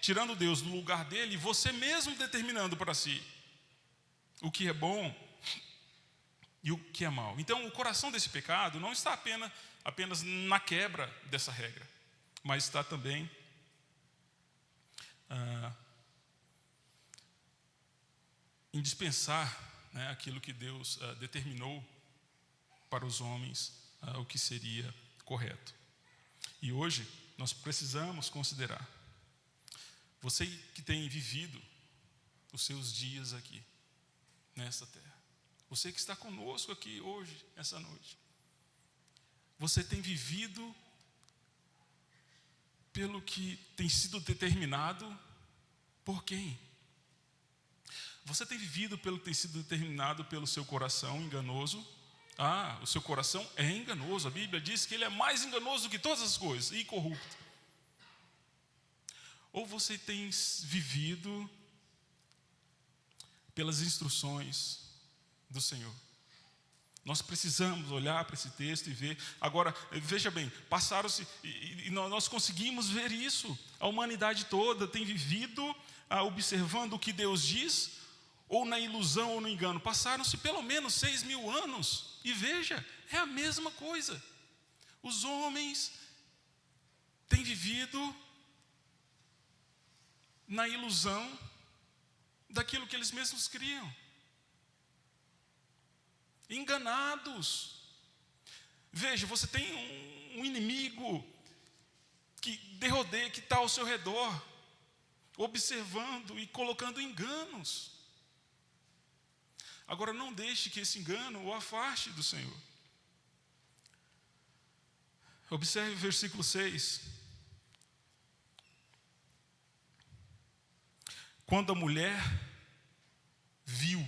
tirando Deus do lugar dele, e você mesmo determinando para si o que é bom e o que é mal. Então o coração desse pecado não está apenas na quebra dessa regra, mas está também em dispensar, né, aquilo que Deus determinou para os homens, o que seria correto. E hoje nós precisamos considerar Você que tem vivido os seus dias aqui, nesta terra. Você que está conosco aqui hoje, essa noite. Você tem vivido pelo que tem sido determinado por quem? Você tem vivido pelo que tem sido determinado pelo seu coração enganoso? O seu coração é enganoso. A Bíblia diz que ele é mais enganoso do que todas as coisas e corrupto. Ou você tem vivido pelas instruções do Senhor? Nós precisamos olhar para esse texto e ver. Agora, veja bem, passaram-se, e nós conseguimos ver isso. A humanidade toda tem vivido observando o que Deus diz, ou na ilusão ou no engano. Passaram-se pelo menos 6.000 anos, e veja, é a mesma coisa. Os homens têm vivido na ilusão daquilo que eles mesmos criam. Enganados. Veja, você tem um inimigo que derrodeia, que está ao seu redor, observando e colocando enganos. Agora, não deixe que esse engano o afaste do Senhor. Observe o versículo 6. Quando a mulher viu,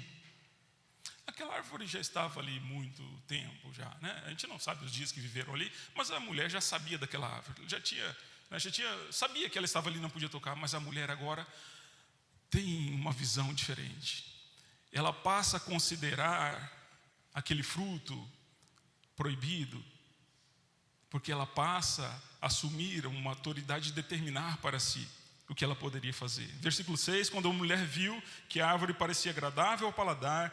aquela árvore já estava ali muito tempo já, né? A gente não sabe os dias que viveram ali, mas a mulher já sabia daquela árvore, sabia que ela estava ali, não podia tocar, mas a mulher agora tem uma visão diferente. Ela passa a considerar aquele fruto proibido, porque ela passa a assumir uma autoridade de determinar para si o que ela poderia fazer. Versículo 6, quando a mulher viu que a árvore parecia agradável ao paladar,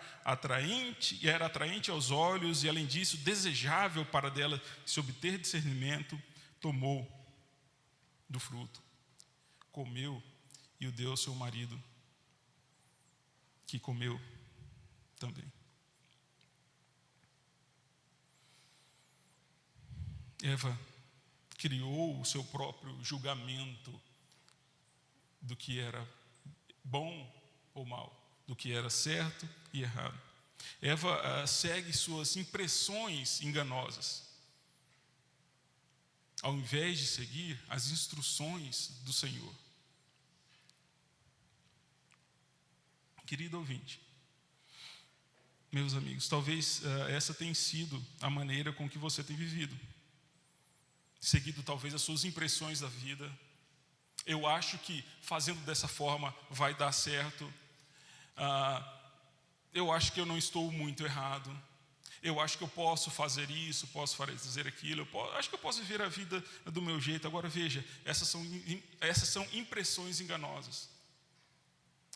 era atraente aos olhos, e além disso, desejável para dela se obter discernimento, tomou do fruto, comeu e o deu ao seu marido, que comeu também. Eva criou o seu próprio julgamento do que era bom ou mal, do que era certo e errado. Eva segue suas impressões enganosas, ao invés de seguir as instruções do Senhor. Querido ouvinte, meus amigos, talvez essa tenha sido a maneira com que você tem vivido, seguido talvez as suas impressões da vida. Eu acho que fazendo dessa forma vai dar certo. Eu acho que eu não estou muito errado. Eu acho que eu posso fazer isso, posso fazer aquilo. Acho que eu posso viver a vida do meu jeito. Agora veja, essas são impressões enganosas.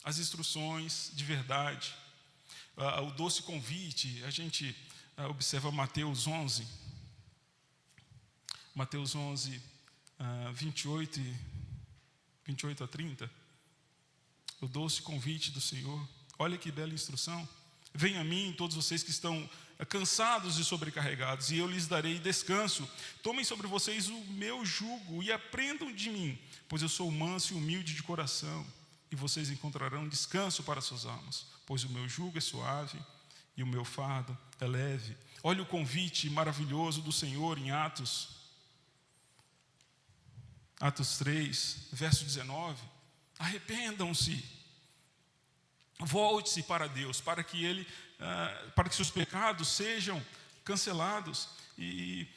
As instruções de verdade, o doce convite, a gente observa Mateus 11. Mateus 11, 28 a 30, o doce convite do Senhor. Olha que bela instrução. Venham a mim, todos vocês que estão cansados e sobrecarregados, e eu lhes darei descanso. Tomem sobre vocês o meu jugo e aprendam de mim, pois eu sou manso e humilde de coração, e vocês encontrarão descanso para suas almas, pois o meu jugo é suave e o meu fardo é leve. Olha o convite maravilhoso do Senhor em Atos 3, verso 19, arrependam-se, volte-se para Deus, para que seus pecados sejam cancelados. E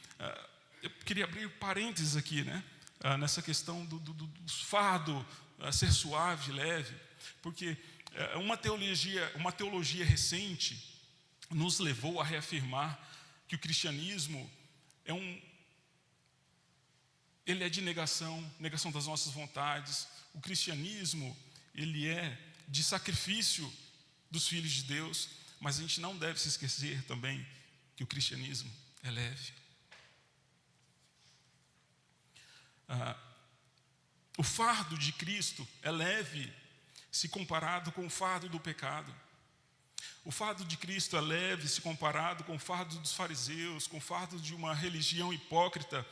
eu queria abrir parênteses aqui, né? Nessa questão do fardo ser suave, leve, porque uma teologia recente nos levou a reafirmar que o cristianismo ele é de negação das nossas vontades. O cristianismo, ele é de sacrifício dos filhos de Deus, mas a gente não deve se esquecer também que o cristianismo é leve. O fardo de Cristo é leve se comparado com o fardo do pecado. O fardo de Cristo é leve se comparado com o fardo dos fariseus, com o fardo de uma religião hipócrita.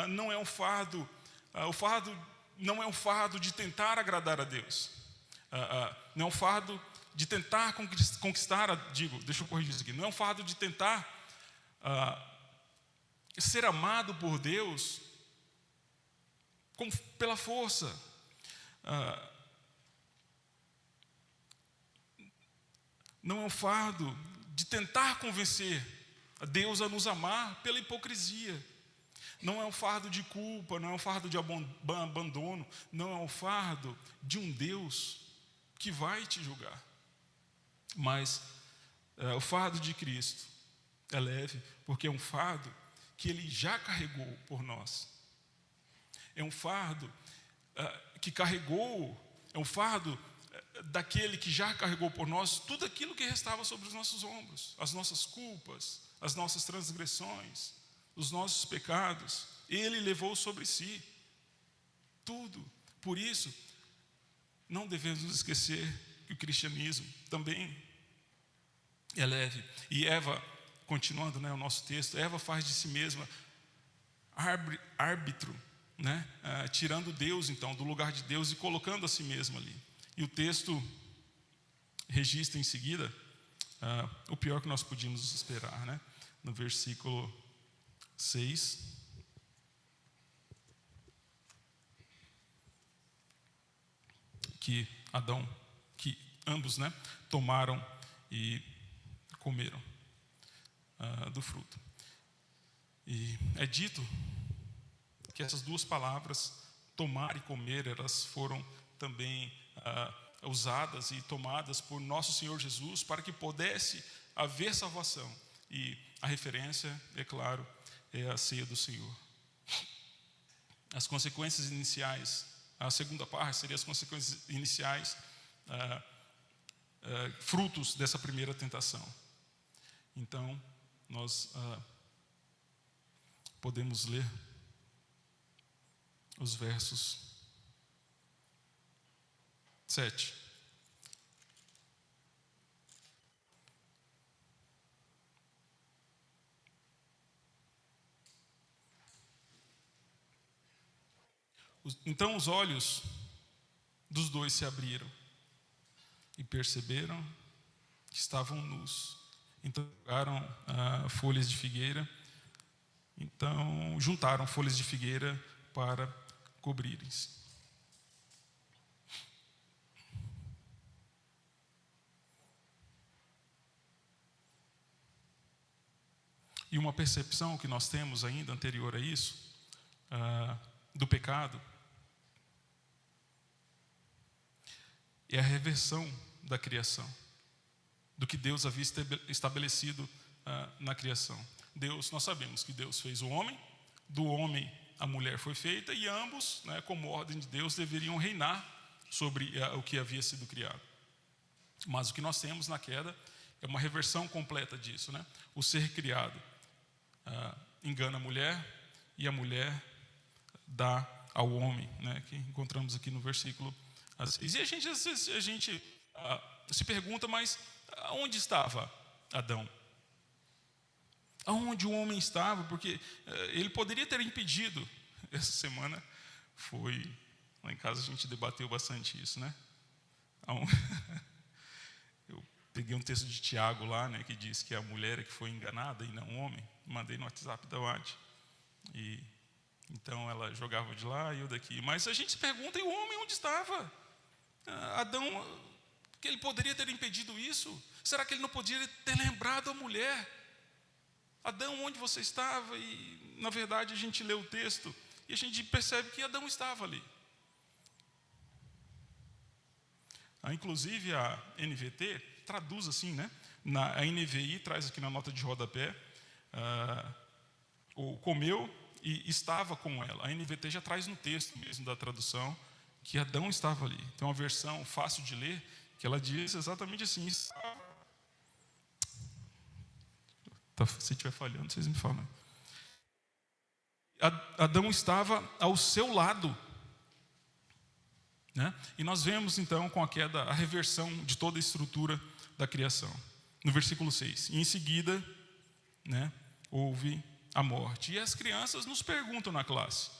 Não é um fardo, o fardo não é um fardo de tentar agradar a Deus. Não é um fardo de tentar conquistar, deixa eu corrigir isso aqui. Não é um fardo de tentar ser amado por Deus pela força. Não é um fardo de tentar convencer a Deus a nos amar pela hipocrisia. Não é um fardo de culpa, não é um fardo de abandono, não é um fardo de um Deus que vai te julgar. Mas o fardo de Cristo é leve, porque é um fardo que Ele já carregou por nós. É um fardo que carregou, é um fardo daquele que já carregou por nós tudo aquilo que restava sobre os nossos ombros, as nossas culpas, as nossas transgressões, os nossos pecados. Ele levou sobre si tudo. Por isso, não devemos nos esquecer que o cristianismo também é leve. E Eva, continuando, o nosso texto, Eva faz de si mesma árbitro, tirando Deus, então, do lugar de Deus e colocando a si mesma ali. E o texto registra em seguida o pior que nós podíamos esperar, no versículo 6. Que ambos, tomaram e comeram do fruto. E é dito que essas duas palavras, tomar e comer, elas foram também usadas e tomadas por nosso Senhor Jesus para que pudesse haver salvação. E a referência, é claro, é a ceia do Senhor. As consequências iniciais, a segunda parte seria as consequências iniciais, frutos dessa primeira tentação. Então, nós podemos ler os versos 7. Então os olhos dos dois se abriram e perceberam que estavam nus. Então pegaram folhas de figueira. Então juntaram folhas de figueira para cobrirem-se. E uma percepção que nós temos ainda anterior a isso, do pecado, é a reversão da criação, do que Deus havia estabelecido na criação. Nós sabemos que Deus fez o homem, do homem a mulher foi feita, e ambos, como ordem de Deus, deveriam reinar sobre o que havia sido criado. Mas o que nós temos na queda é uma reversão completa disso. O ser criado engana a mulher, e a mulher dá ao homem, que encontramos aqui no versículo 6. E às vezes a gente se pergunta, mas onde estava Adão? Aonde o homem estava? Porque ele poderia ter impedido. Essa semana lá em casa a gente debateu bastante isso, Eu peguei um texto de Tiago lá, que diz que a mulher é que foi enganada e não o homem. Mandei no WhatsApp da Wad. E então ela jogava de lá e eu daqui. Mas a gente se pergunta, e o homem onde estava? Adão, que ele poderia ter impedido isso? Será que ele não poderia ter lembrado a mulher? Adão, onde você estava? E na verdade a gente lê o texto e a gente percebe que Adão estava ali. Inclusive a NVT traduz assim, a NVI traz aqui na nota de rodapé, o comeu e estava com ela. A NVT já traz no texto mesmo da tradução que Adão estava ali. Tem uma versão fácil de ler que ela diz exatamente assim. Se estiver falhando, vocês me falam. Adão estava ao seu lado. E nós vemos então com a queda a reversão de toda a estrutura da criação. No versículo 6. E em seguida, houve a morte. E as crianças nos perguntam na classe: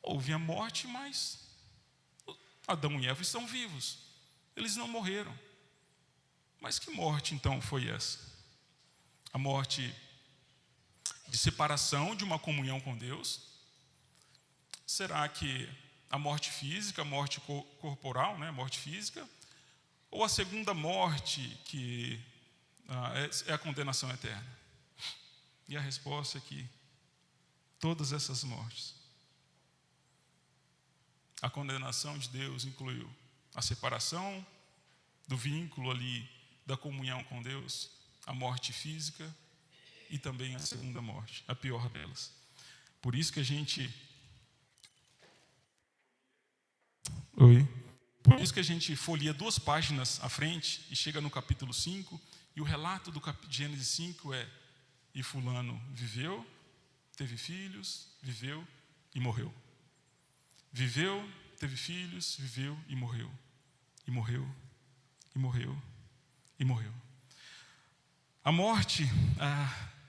houve a morte, mas Adão e Eva estão vivos. Eles não morreram. Mas que morte então foi essa? A morte de separação de uma comunhão com Deus? Será que a morte física, a morte corporal, né, morte física? Ou a segunda morte, que é a condenação eterna? E a resposta é que todas essas mortes. A condenação de Deus incluiu a separação do vínculo ali, da comunhão com Deus, a morte física e também a segunda morte, a pior delas. Por isso que a gente... Por isso que a gente folheia 2 páginas à frente e chega no capítulo 5, e o relato do Gênesis 5 é: e fulano viveu, teve filhos, viveu e morreu. Viveu, teve filhos, viveu e morreu. E morreu, e morreu, e morreu. A morte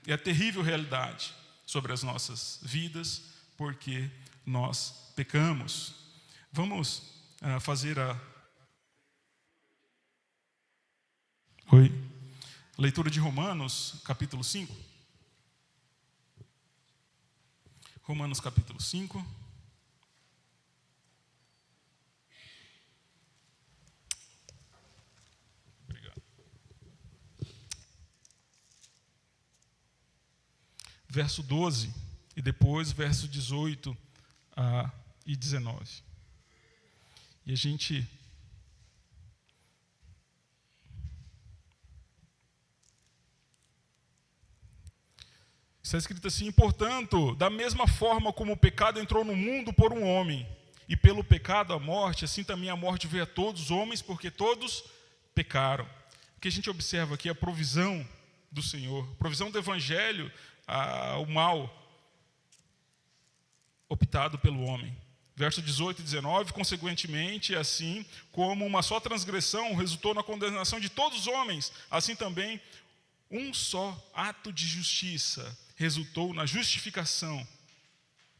é a terrível realidade sobre as nossas vidas, porque nós pecamos. Vamos fazer a leitura de Romanos, capítulo 5. Romanos, capítulo 5. Obrigado. Verso 12 e depois verso 18 e 19. E a gente está escrito assim: portanto, da mesma forma como o pecado entrou no mundo por um homem, e pelo pecado a morte, assim também a morte veio a todos os homens, porque todos pecaram. O que a gente observa aqui é a provisão do Senhor, provisão do Evangelho, o mal optado pelo homem. Verso 18 e 19, consequentemente, assim como uma só transgressão resultou na condenação de todos os homens, assim também um só ato de justiça resultou na justificação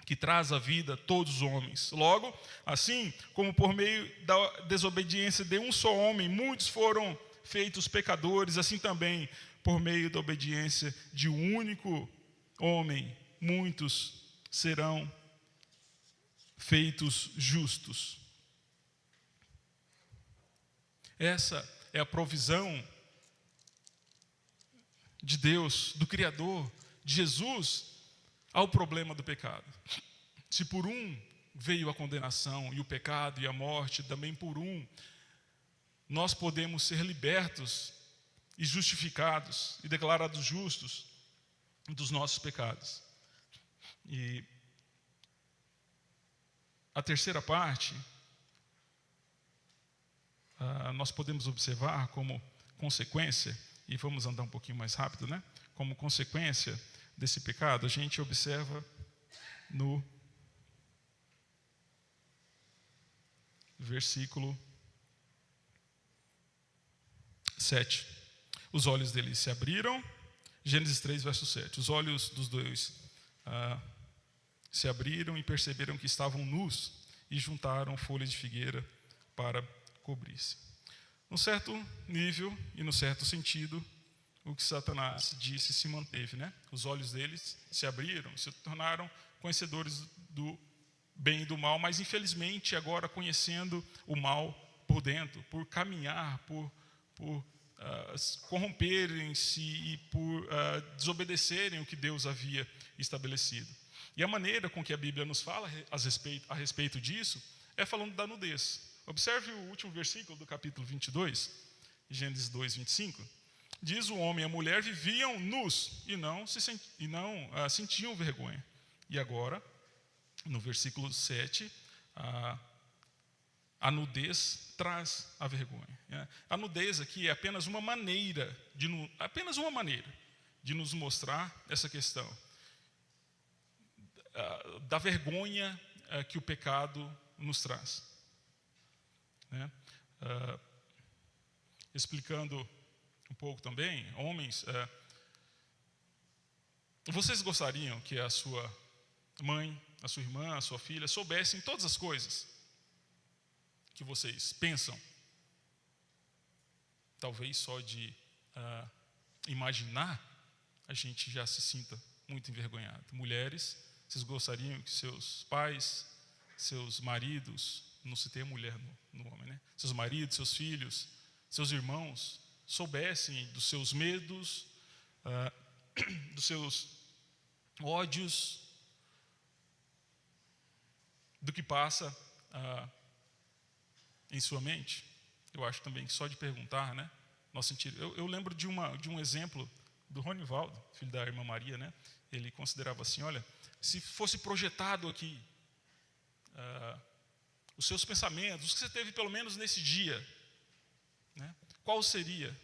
que traz à vida a todos os homens. Logo, assim como por meio da desobediência de um só homem, muitos foram feitos pecadores, assim também por meio da obediência de um único homem, muitos serão feitos justos. Essa é a provisão de Deus, do Criador, de Jesus, ao problema do pecado. Se por um veio a condenação e o pecado e a morte, também por um nós podemos ser libertos e justificados e declarados justos dos nossos pecados. E a terceira parte, nós podemos observar como consequência, e vamos andar um pouquinho mais rápido, né? Como consequência desse pecado, a gente observa no versículo 7. Os olhos dele se abriram, Gênesis 3, verso 7. Os olhos dos dois se abriram e perceberam que estavam nus e juntaram folhas de figueira para cobrir-se. Num certo nível e no certo sentido, o que Satanás disse se manteve, né? Os olhos deles se abriram, se tornaram conhecedores do bem e do mal, mas infelizmente agora conhecendo o mal por dentro, por caminhar, por corromperem-se e por desobedecerem o que Deus havia estabelecido. E a maneira com que a Bíblia nos fala a respeito disso é falando da nudez. Observe o último versículo do capítulo 22, Gênesis 2, 25. Diz: o homem e a mulher viviam nus e não sentiam vergonha. E agora, no versículo 7, a nudez traz a vergonha. A nudez aqui é apenas uma maneira de nos mostrar essa questão da vergonha que o pecado nos traz. Explicando um pouco também, homens, vocês gostariam que a sua mãe a sua irmã, a sua filha, soubessem todas as coisas que vocês pensam, talvez só de imaginar, a gente já se sinta muito envergonhado. Mulheres, vocês gostariam que seus pais, seus maridos, não citei a mulher no homem, né? Seus maridos, seus filhos, seus irmãos, soubessem dos seus medos, dos seus ódios, do que passa em sua mente? Eu acho também que só de perguntar, né? Nosso sentido. Eu lembro de um exemplo do Ronivaldo, filho da irmã Maria, né? Ele considerava assim: olha, se fosse projetado aqui os seus pensamentos, os que você teve pelo menos nesse dia, né? Qual seria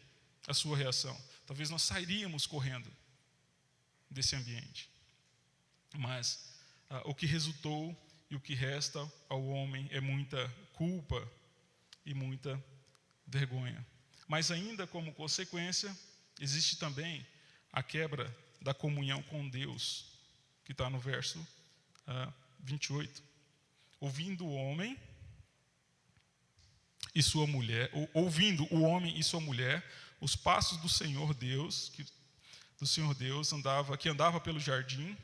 a sua reação? Talvez nós sairíamos correndo desse ambiente. Mas o que resultou e o que resta ao homem é muita culpa e muita vergonha. Mas ainda como consequência, existe também a quebra da comunhão com Deus, que está no verso 28. Ouvindo o homem e sua mulher, os passos do Senhor Deus, que andava pelo jardim,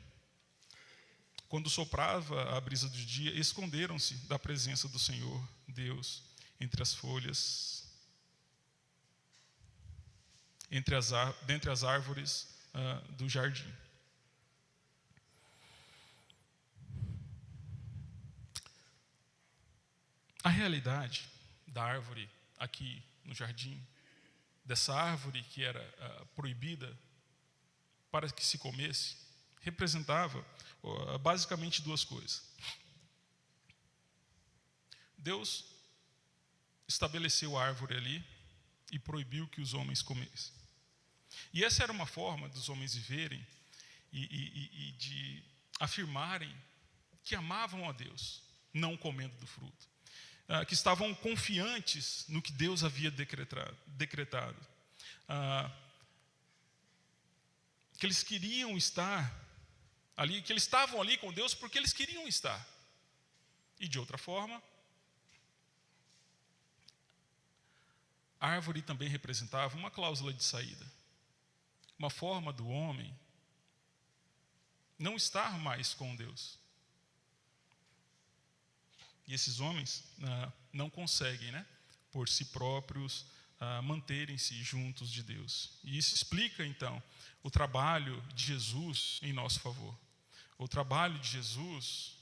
quando soprava a brisa do dia, esconderam-se da presença do Senhor Deus entre as folhas, dentre as árvores do jardim. A realidade da árvore aqui no jardim, dessa árvore que era proibida para que se comesse, representava basicamente duas coisas. Deus estabeleceu a árvore ali e proibiu que os homens comessem. E essa era uma forma dos homens viverem e de afirmarem que amavam a Deus, não comendo do fruto. Que estavam confiantes no que Deus havia decretado. Que eles queriam estar ali, que eles estavam ali com Deus porque eles queriam estar. E de outra forma, a árvore também representava uma cláusula de saída. Uma forma do homem não estar mais com Deus. E esses homens não conseguem, né, por si próprios, manterem-se juntos de Deus. E isso explica, então, o trabalho de Jesus em nosso favor. O trabalho de Jesus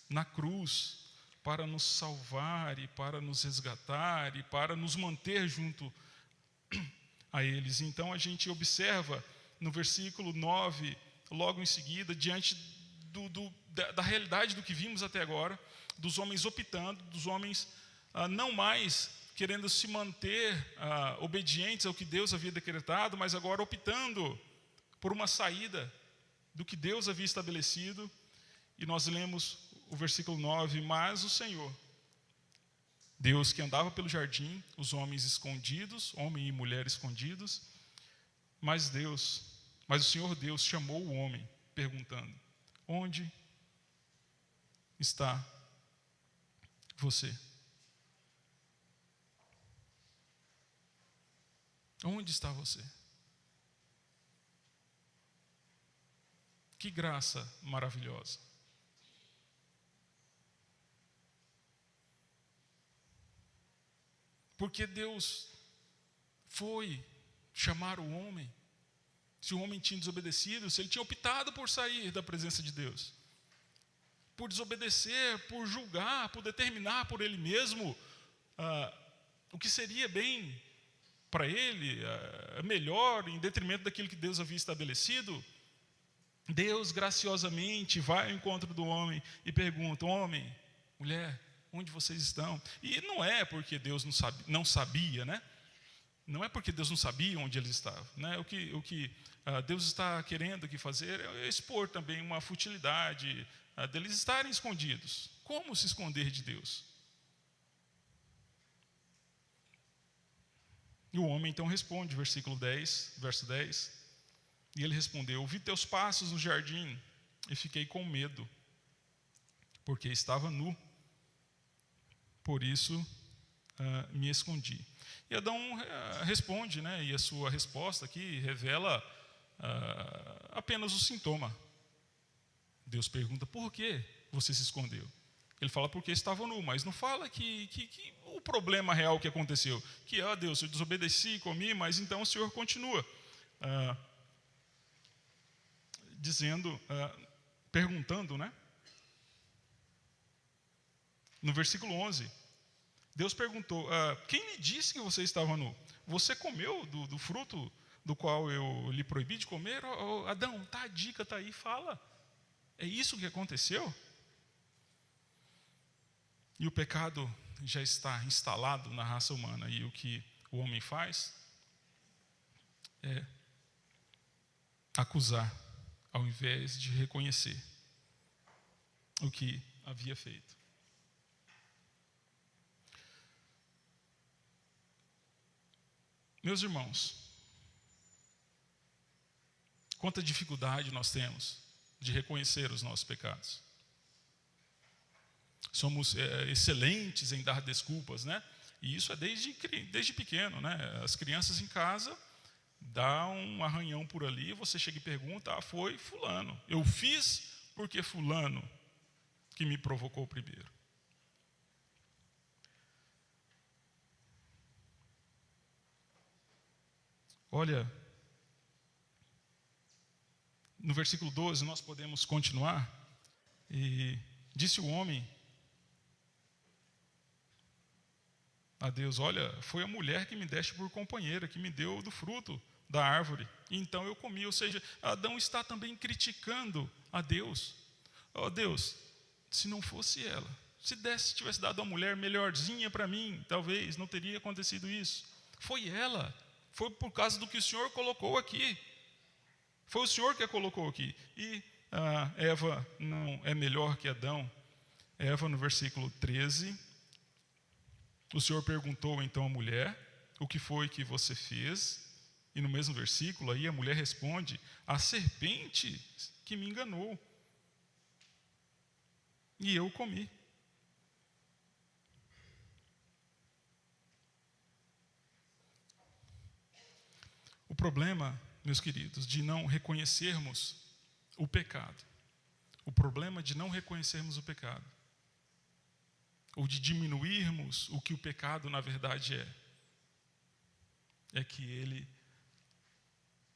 na cruz para nos salvar e para nos resgatar e para nos manter junto a eles. Então a gente observa no versículo 9, logo em seguida, diante da realidade do que vimos até agora, dos homens optando, dos homens não mais querendo se manter obedientes ao que Deus havia decretado, mas agora optando por uma saída do que Deus havia estabelecido. E nós lemos o versículo 9: mas o Senhor, Deus que andava pelo jardim, os homens escondidos, homem e mulher escondidos, mas o Senhor Deus chamou o homem, perguntando: onde está você? Onde está você? Que graça maravilhosa. Porque Deus foi chamar o homem, se o homem tinha desobedecido, se ele tinha optado por sair da presença de Deus, por desobedecer, por julgar, por determinar por ele mesmo o que seria bem para ele, melhor, em detrimento daquilo que Deus havia estabelecido, Deus graciosamente vai ao encontro do homem e pergunta: homem, mulher, onde vocês estão? E não é porque Deus não sabia, né? Não é porque Deus não sabia onde eles estavam, né? O que Deus está querendo aqui fazer é expor também uma futilidade deles estarem escondidos. Como se esconder de Deus? E o homem então responde, verso 10, e ele respondeu: ouvi teus passos no jardim e fiquei com medo, porque estava nu, por isso me escondi. E Adão responde, né? E a sua resposta aqui revela apenas o sintoma. Deus pergunta, por que você se escondeu? Ele fala, porque estava nu, mas não fala que o problema real que aconteceu. Que, Deus, eu desobedeci, comi, mas então o Senhor continua dizendo, perguntando, né? No versículo 11, Deus perguntou, quem lhe disse que você estava nu? Você comeu do fruto do qual eu lhe proibi de comer? Adão, a dica está aí, fala. É isso que aconteceu? E o pecado já está instalado na raça humana. E o que o homem faz é acusar, ao invés de reconhecer o que havia feito. Meus irmãos, quanta dificuldade nós temos de reconhecer os nossos pecados. Somos excelentes em dar desculpas, né? E isso é desde pequeno, né? As crianças em casa dão um arranhão por ali, você chega e pergunta, foi fulano. Eu fiz porque fulano que me provocou primeiro. Olha, no versículo 12 nós podemos continuar. E disse o homem a Deus, olha, foi a mulher que me deste por companheira, que me deu do fruto da árvore, e então eu comi. Ou seja, Adão está também criticando a Deus. Deus, se não fosse ela, se tivesse dado uma mulher melhorzinha para mim, talvez não teria acontecido isso. Foi ela, foi por causa do que o Senhor colocou aqui. Foi o Senhor que a colocou aqui. E Eva não é melhor que Adão. Eva, no versículo 13, o Senhor perguntou então à mulher, o que foi que você fez? E no mesmo versículo, aí a mulher responde, a serpente que me enganou. E eu comi. O problema, meus queridos, de não reconhecermos o pecado, o problema de não reconhecermos o pecado, ou de diminuirmos o que o pecado na verdade é que ele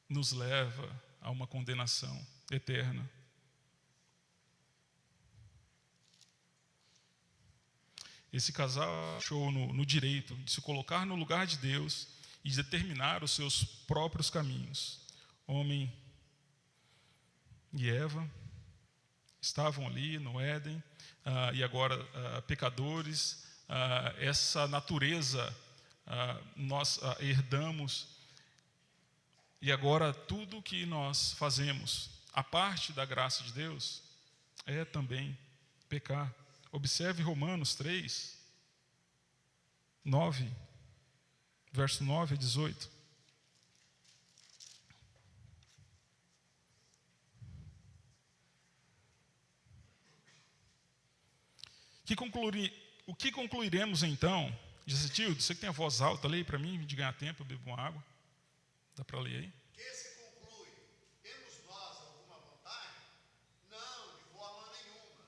nos leva a uma condenação eterna. Esse casal achou no direito de se colocar no lugar de Deus e de determinar os seus próprios caminhos. Homem e Eva estavam ali no Éden, e agora pecadores, essa natureza nós herdamos, e agora tudo que nós fazemos, a parte da graça de Deus, é também pecar. Observe Romanos 3, 9, verso 9 a 18. O que concluiremos então? Disse, tio, você que tem a voz alta, leia para mim, de ganhar tempo, eu bebo uma água. Dá para ler aí? Que se conclui? Temos nós alguma vantagem? Não, de forma nenhuma.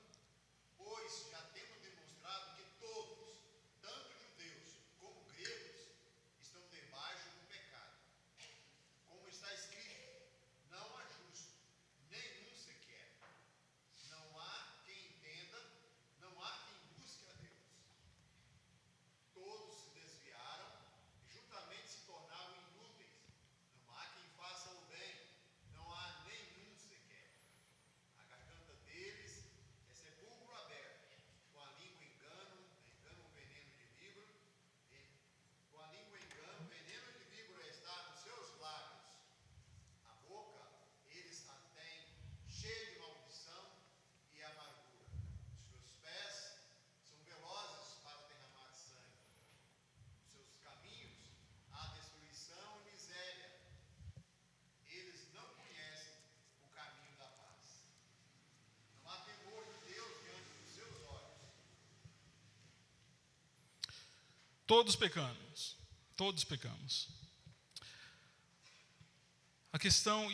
Pois já temos demonstrado que todos, tanto judeus como gregos, estão debaixo do pecado. Como está escrito, não há justo, nenhum sequer. Não há quem entenda, não há quem busque a Deus. Todos se desviaram e juntamente se tornaram inúteis. Não há quem faça o Todos pecamos. Todos pecamos. A questão,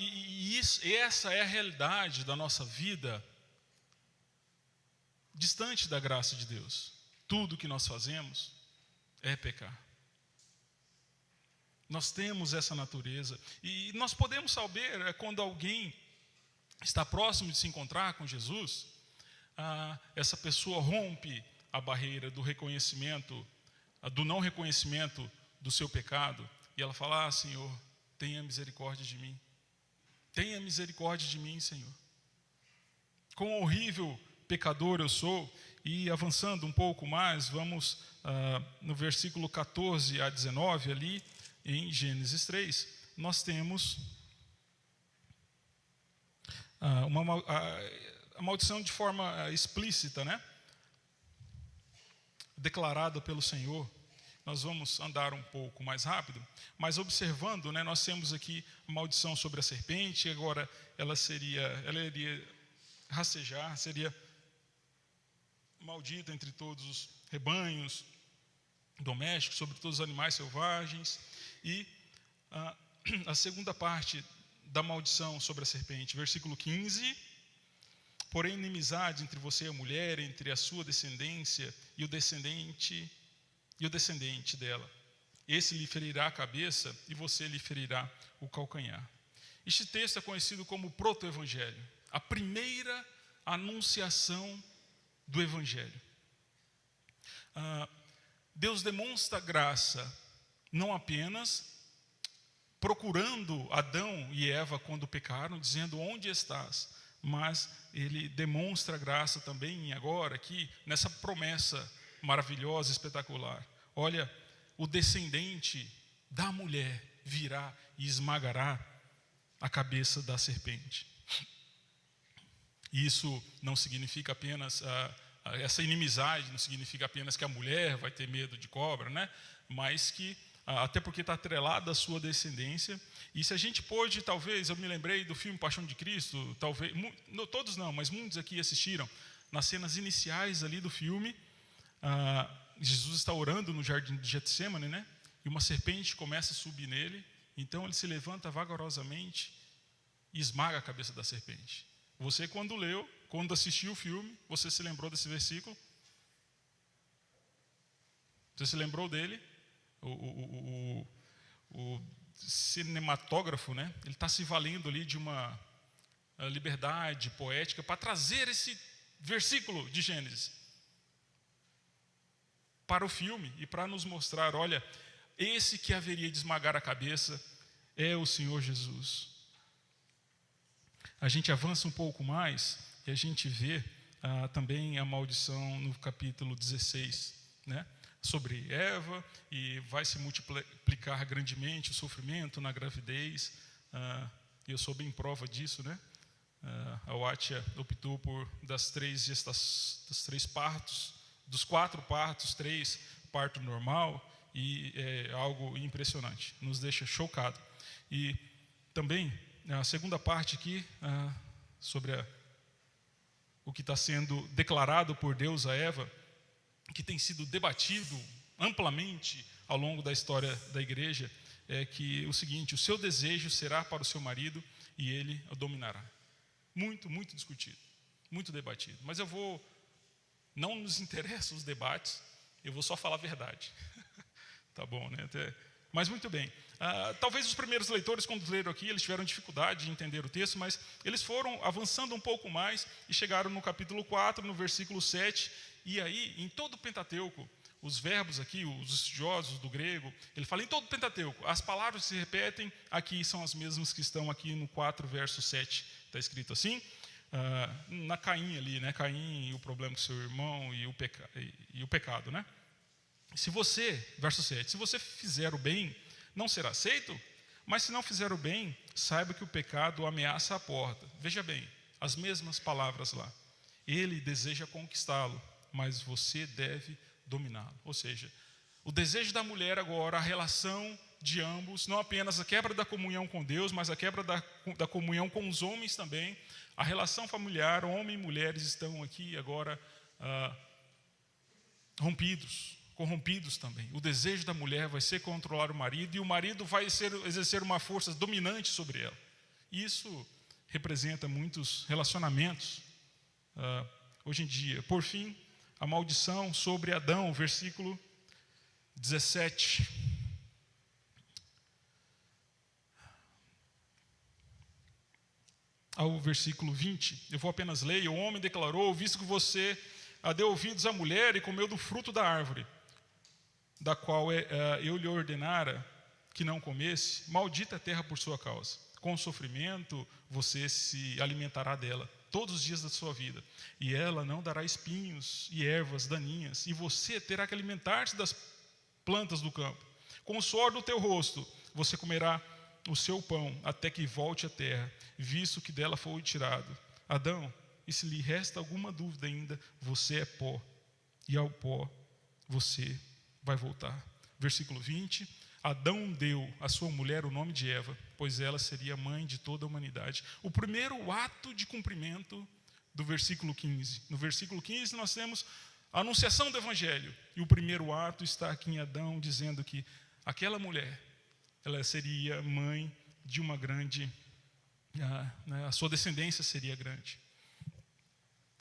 essa é a realidade da nossa vida distante da graça de Deus. Tudo que nós fazemos é pecar. Nós temos essa natureza. E nós podemos saber quando alguém está próximo de se encontrar com Jesus, essa pessoa rompe a barreira do reconhecimento, do não reconhecimento do seu pecado, e ela fala: Senhor, tenha misericórdia de mim. Tenha misericórdia de mim, Senhor. Quão horrível pecador eu sou. E avançando um pouco mais, vamos no versículo 14 a 19 ali, em Gênesis 3, nós temos a maldição de forma explícita, né? Declarada pelo Senhor. Nós vamos andar um pouco mais rápido, mas observando, né, nós temos aqui a maldição sobre a serpente. Agora ela iria rastejar, seria maldita entre todos os rebanhos domésticos, sobre todos os animais selvagens. E a segunda parte da maldição sobre a serpente, versículo 15: porém inimizade entre você e a mulher, entre a sua descendência e o descendente dela. Esse lhe ferirá a cabeça e você lhe ferirá o calcanhar. Este texto é conhecido como proto-evangelho, a primeira anunciação do evangelho. Deus demonstra graça não apenas procurando Adão e Eva quando pecaram, dizendo: onde estás? Mas ele demonstra graça também agora aqui, nessa promessa maravilhosa, espetacular. Olha, o descendente da mulher virá e esmagará a cabeça da serpente. Isso não significa apenas, essa inimizade não significa apenas que a mulher vai ter medo de cobra, né? Mas que, até porque está atrelada à sua descendência. E se a gente pôde, talvez, eu me lembrei do filme Paixão de Cristo, talvez, todos não, mas muitos aqui assistiram, nas cenas iniciais ali do filme, Jesus está orando no jardim de Getsêmani, né? E uma serpente começa a subir nele, então ele se levanta vagarosamente e esmaga a cabeça da serpente. Você, quando assistiu o filme, você se lembrou desse versículo? Você se lembrou dele? O cinematógrafo, né? Ele está se valendo ali de uma liberdade poética para trazer esse versículo de Gênesis para o filme e para nos mostrar: olha, esse que haveria de esmagar a cabeça é o Senhor Jesus. A gente avança um pouco mais e a gente vê também a maldição no capítulo 16, né? Sobre Eva, e vai se multiplicar grandemente o sofrimento na gravidez. Eu sou bem prova disso, né? A Watia optou por dos 4 partos, 3 parto normal, e é algo impressionante, nos deixa chocado. E também a segunda parte aqui, sobre o que está sendo declarado por Deus a Eva, que tem sido debatido amplamente ao longo da história da igreja, é que o seguinte: o seu desejo será para o seu marido e ele o dominará. Muito, muito discutido, muito debatido. Mas não nos interessam os debates, eu vou só falar a verdade. Tá bom, né? Mas muito bem. Talvez os primeiros leitores, quando leram aqui, eles tiveram dificuldade de entender o texto, mas eles foram avançando um pouco mais e chegaram no capítulo 4, no versículo 7, e aí, em todo o Pentateuco, os verbos aqui, os estudiosos do grego, ele fala em todo o Pentateuco, as palavras que se repetem aqui são as mesmas que estão aqui no 4, verso 7. Está escrito assim, na Caim ali, né? Caim e o problema com seu irmão e o pecado, né? Se você, verso 7, se você fizer o bem, não será aceito, mas se não fizer o bem, saiba que o pecado ameaça a porta. Veja bem, as mesmas palavras lá. Ele deseja conquistá-lo, mas você deve dominá-lo. Ou seja, o desejo da mulher agora, a relação de ambos, não apenas a quebra da comunhão com Deus, mas a quebra da comunhão com os homens também. A relação familiar, homem e mulheres estão aqui agora rompidos. corrompidos também. O desejo da mulher vai ser controlar o marido, e o marido vai exercer uma força dominante sobre ela. Isso representa muitos relacionamentos hoje em dia. Por fim, a maldição sobre Adão, versículo 17. Ao versículo 20, eu vou apenas ler. O homem declarou: visto que você deu ouvidos à mulher e comeu do fruto da árvore, da qual eu lhe ordenara que não comesse, maldita a terra por sua causa. Com sofrimento você se alimentará dela todos os dias da sua vida, e ela não dará espinhos e ervas daninhas, e você terá que alimentar-se das plantas do campo. Com o suor do teu rosto você comerá o seu pão, até que volte à terra, visto que dela foi tirado. Adão, e se lhe resta alguma dúvida ainda, você é pó, e ao pó você vai voltar. Versículo 20, Adão deu à sua mulher o nome de Eva, pois ela seria mãe de toda a humanidade. O primeiro ato de cumprimento do versículo 15. No versículo 15 nós temos a anunciação do Evangelho, e o primeiro ato está aqui em Adão, dizendo que aquela mulher, ela seria mãe de uma grande, a sua descendência seria grande.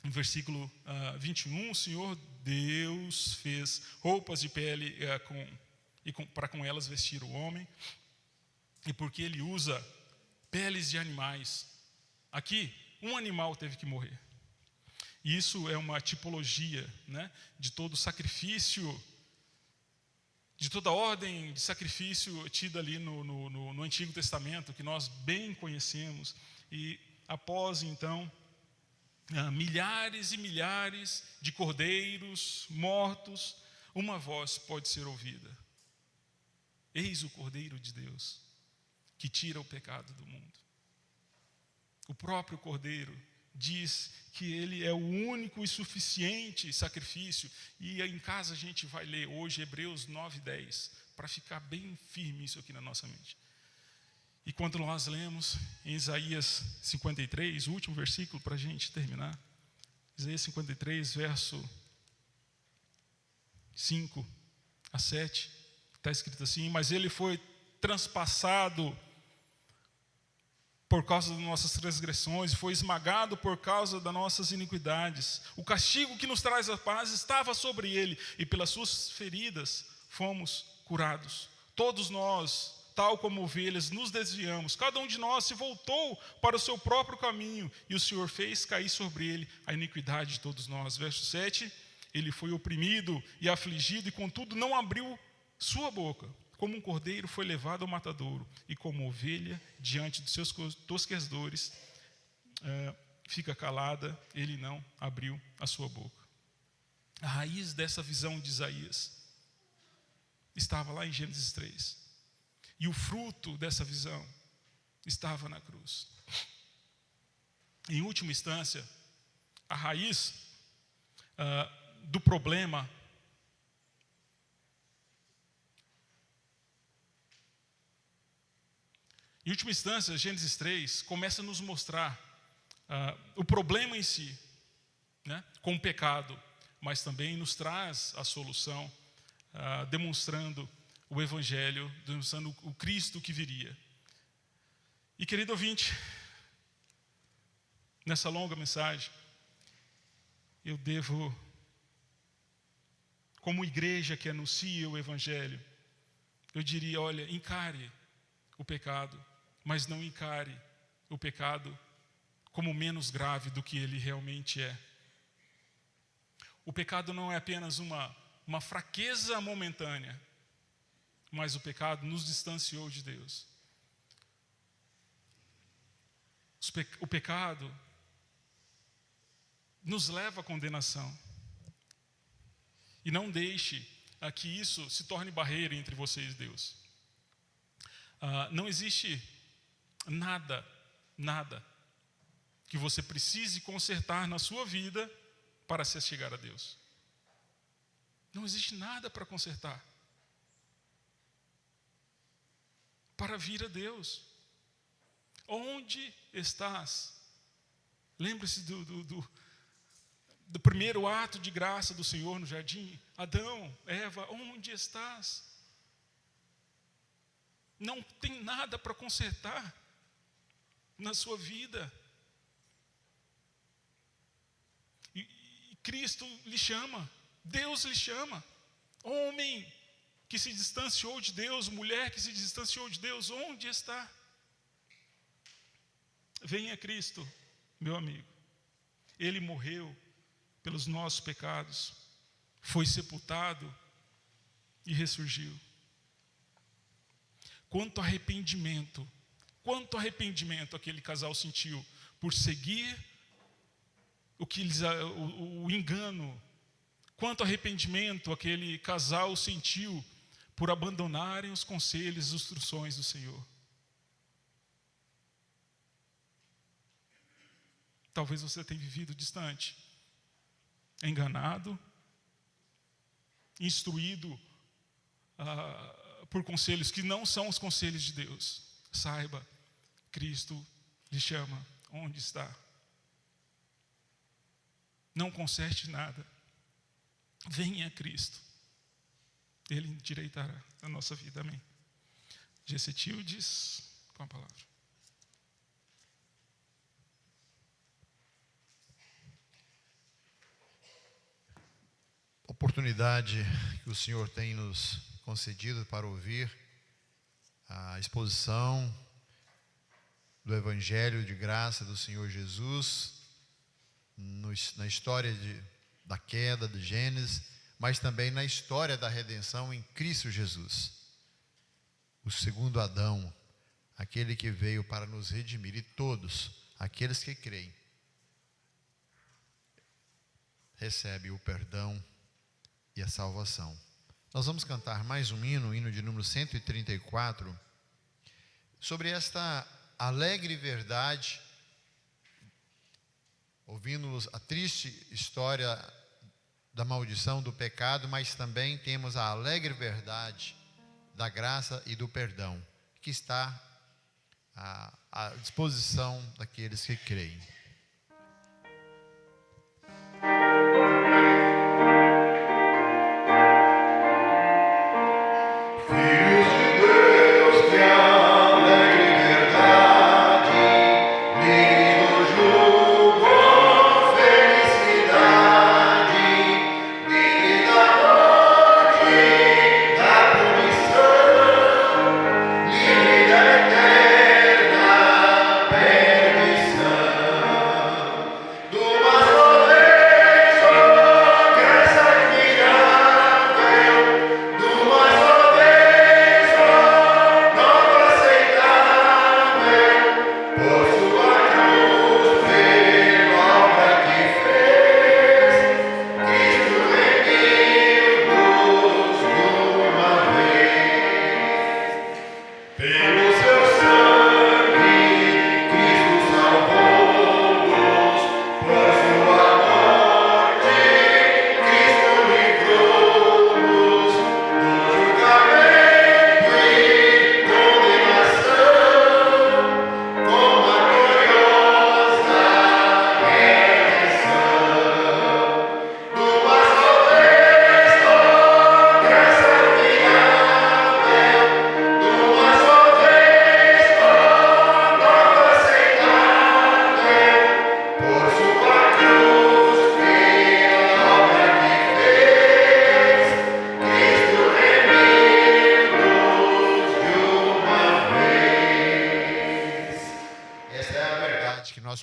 No versículo 21, o Senhor Deus fez roupas de pele para com elas vestir o homem, e porque ele usa peles de animais, aqui um animal teve que morrer. Isso é uma tipologia, né, de todo sacrifício, de toda ordem de sacrifício tida ali no Antigo Testamento, que nós bem conhecemos. E após então milhares e milhares de cordeiros mortos, uma voz pode ser ouvida: eis o Cordeiro de Deus, que tira o pecado do mundo. O próprio Cordeiro diz que ele é o único e suficiente sacrifício. E em casa a gente vai ler hoje Hebreus 9:10, para ficar bem firme isso aqui na nossa mente. E quando nós lemos em Isaías 53, o último versículo para a gente terminar, Isaías 53, verso 5 a 7, está escrito assim: mas ele foi transpassado por causa das nossas transgressões, foi esmagado por causa das nossas iniquidades. O castigo que nos traz a paz estava sobre ele, e pelas suas feridas fomos curados. Todos nós, tal como ovelhas, nos desviamos, cada um de nós se voltou para o seu próprio caminho, e o Senhor fez cair sobre ele a iniquidade de todos nós. Verso 7, ele foi oprimido e afligido, e contudo não abriu sua boca. Como um cordeiro foi levado ao matadouro, e como ovelha diante dos seus tosqueadores fica calada, ele não abriu a sua boca. A raiz dessa visão de Isaías estava lá em Gênesis 3. E o fruto dessa visão estava na cruz. Em última instância, a raiz do problema em última instância, Gênesis 3 começa a nos mostrar o problema em si, né, com o pecado, mas também nos traz a solução, demonstrando o Evangelho, demonstrando o Cristo que viria. E, querido ouvinte, nessa longa mensagem, eu devo, como igreja que anuncia o Evangelho, eu diria: olha, encare o pecado, mas não encare o pecado como menos grave do que ele realmente é. O pecado não é apenas uma fraqueza momentânea, mas o pecado nos distanciou de Deus. O pecado nos leva à condenação. E não deixe que isso se torne barreira entre você e Deus. Não existe nada que você precise consertar na sua vida para se chegar a Deus. Não existe nada para consertar para vir a Deus. Onde estás? Lembre-se do primeiro ato de graça do Senhor no jardim. Adão, Eva, onde estás? Não tem nada para consertar na sua vida. E Cristo lhe chama, Deus lhe chama. Homem que se distanciou de Deus, mulher que se distanciou de Deus, onde está? Venha Cristo, meu amigo. Ele morreu pelos nossos pecados, foi sepultado e ressurgiu. Quanto arrependimento aquele casal sentiu por seguir o engano. Quanto arrependimento aquele casal sentiu por abandonarem os conselhos e as instruções do Senhor. Talvez você tenha vivido distante, enganado, instruído por conselhos que não são os conselhos de Deus. Saiba, Cristo lhe chama. Onde está? Não conserte nada. Venha a Cristo. Ele endireitará a nossa vida. Amém. Gessetildes, com a palavra. Oportunidade que o Senhor tem nos concedido para ouvir a exposição do Evangelho de graça do Senhor Jesus na história da queda de Gênesis, mas também na história da redenção em Cristo Jesus, o segundo Adão, aquele que veio para nos redimir, e todos aqueles que creem recebem o perdão e a salvação. Nós vamos cantar mais um hino, o hino de número 134, sobre esta alegre verdade, ouvindo a triste história da maldição do pecado, mas também temos a alegre verdade da graça e do perdão, que está à disposição daqueles que creem.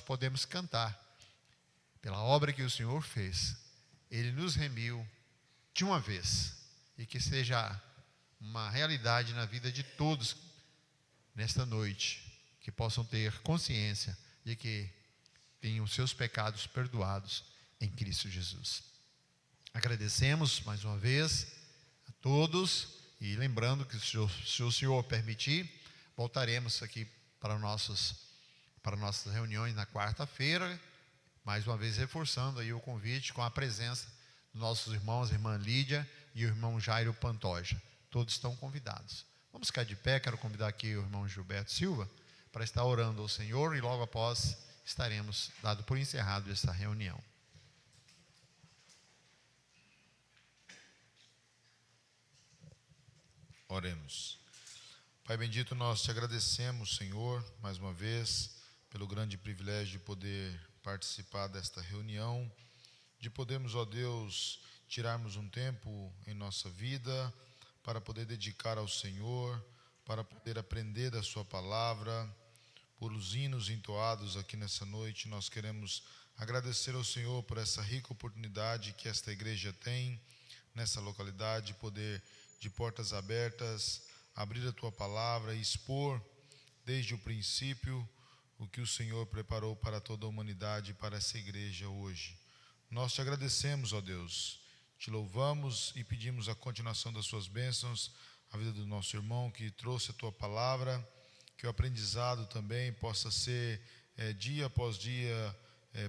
Podemos cantar pela obra que o Senhor fez. Ele nos remiu de uma vez, e que seja uma realidade na vida de todos nesta noite, que possam ter consciência de que tenham seus pecados perdoados em Cristo Jesus. Agradecemos mais uma vez a todos, e lembrando que se o Senhor permitir, voltaremos aqui para nossas reuniões na quarta-feira, mais uma vez reforçando aí o convite com a presença dos nossos irmãos, a irmã Lídia e o irmão Jairo Pantoja. Todos estão convidados. Vamos ficar de pé, quero convidar aqui o irmão Gilberto Silva para estar orando ao Senhor, e logo após estaremos dado por encerrado essa reunião. Oremos. Pai bendito, nós te agradecemos, Senhor, mais uma vez, pelo grande privilégio de poder participar desta reunião, de podermos, ó Deus, tirarmos um tempo em nossa vida para poder dedicar ao Senhor, para poder aprender da sua palavra. Por os hinos entoados aqui nessa noite, nós queremos agradecer ao Senhor por essa rica oportunidade que esta igreja tem nessa localidade, poder de portas abertas, abrir a tua palavra e expor desde o princípio o que o Senhor preparou para toda a humanidade e para essa igreja hoje. Nós te agradecemos, ó Deus, te louvamos e pedimos a continuação das suas bênçãos, a vida do nosso irmão que trouxe a tua palavra, que o aprendizado também possa ser dia após dia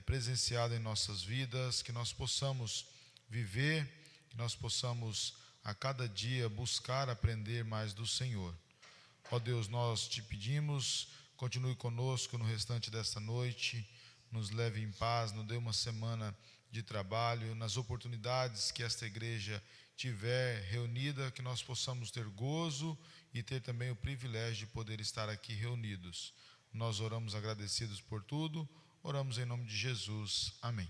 presenciado em nossas vidas, que nós possamos viver, que nós possamos a cada dia buscar aprender mais do Senhor. Ó Deus, nós te pedimos, continue conosco no restante desta noite, nos leve em paz, nos dê uma semana de trabalho, nas oportunidades que esta igreja tiver reunida, que nós possamos ter gozo e ter também o privilégio de poder estar aqui reunidos. Nós oramos agradecidos por tudo, oramos em nome de Jesus. Amém.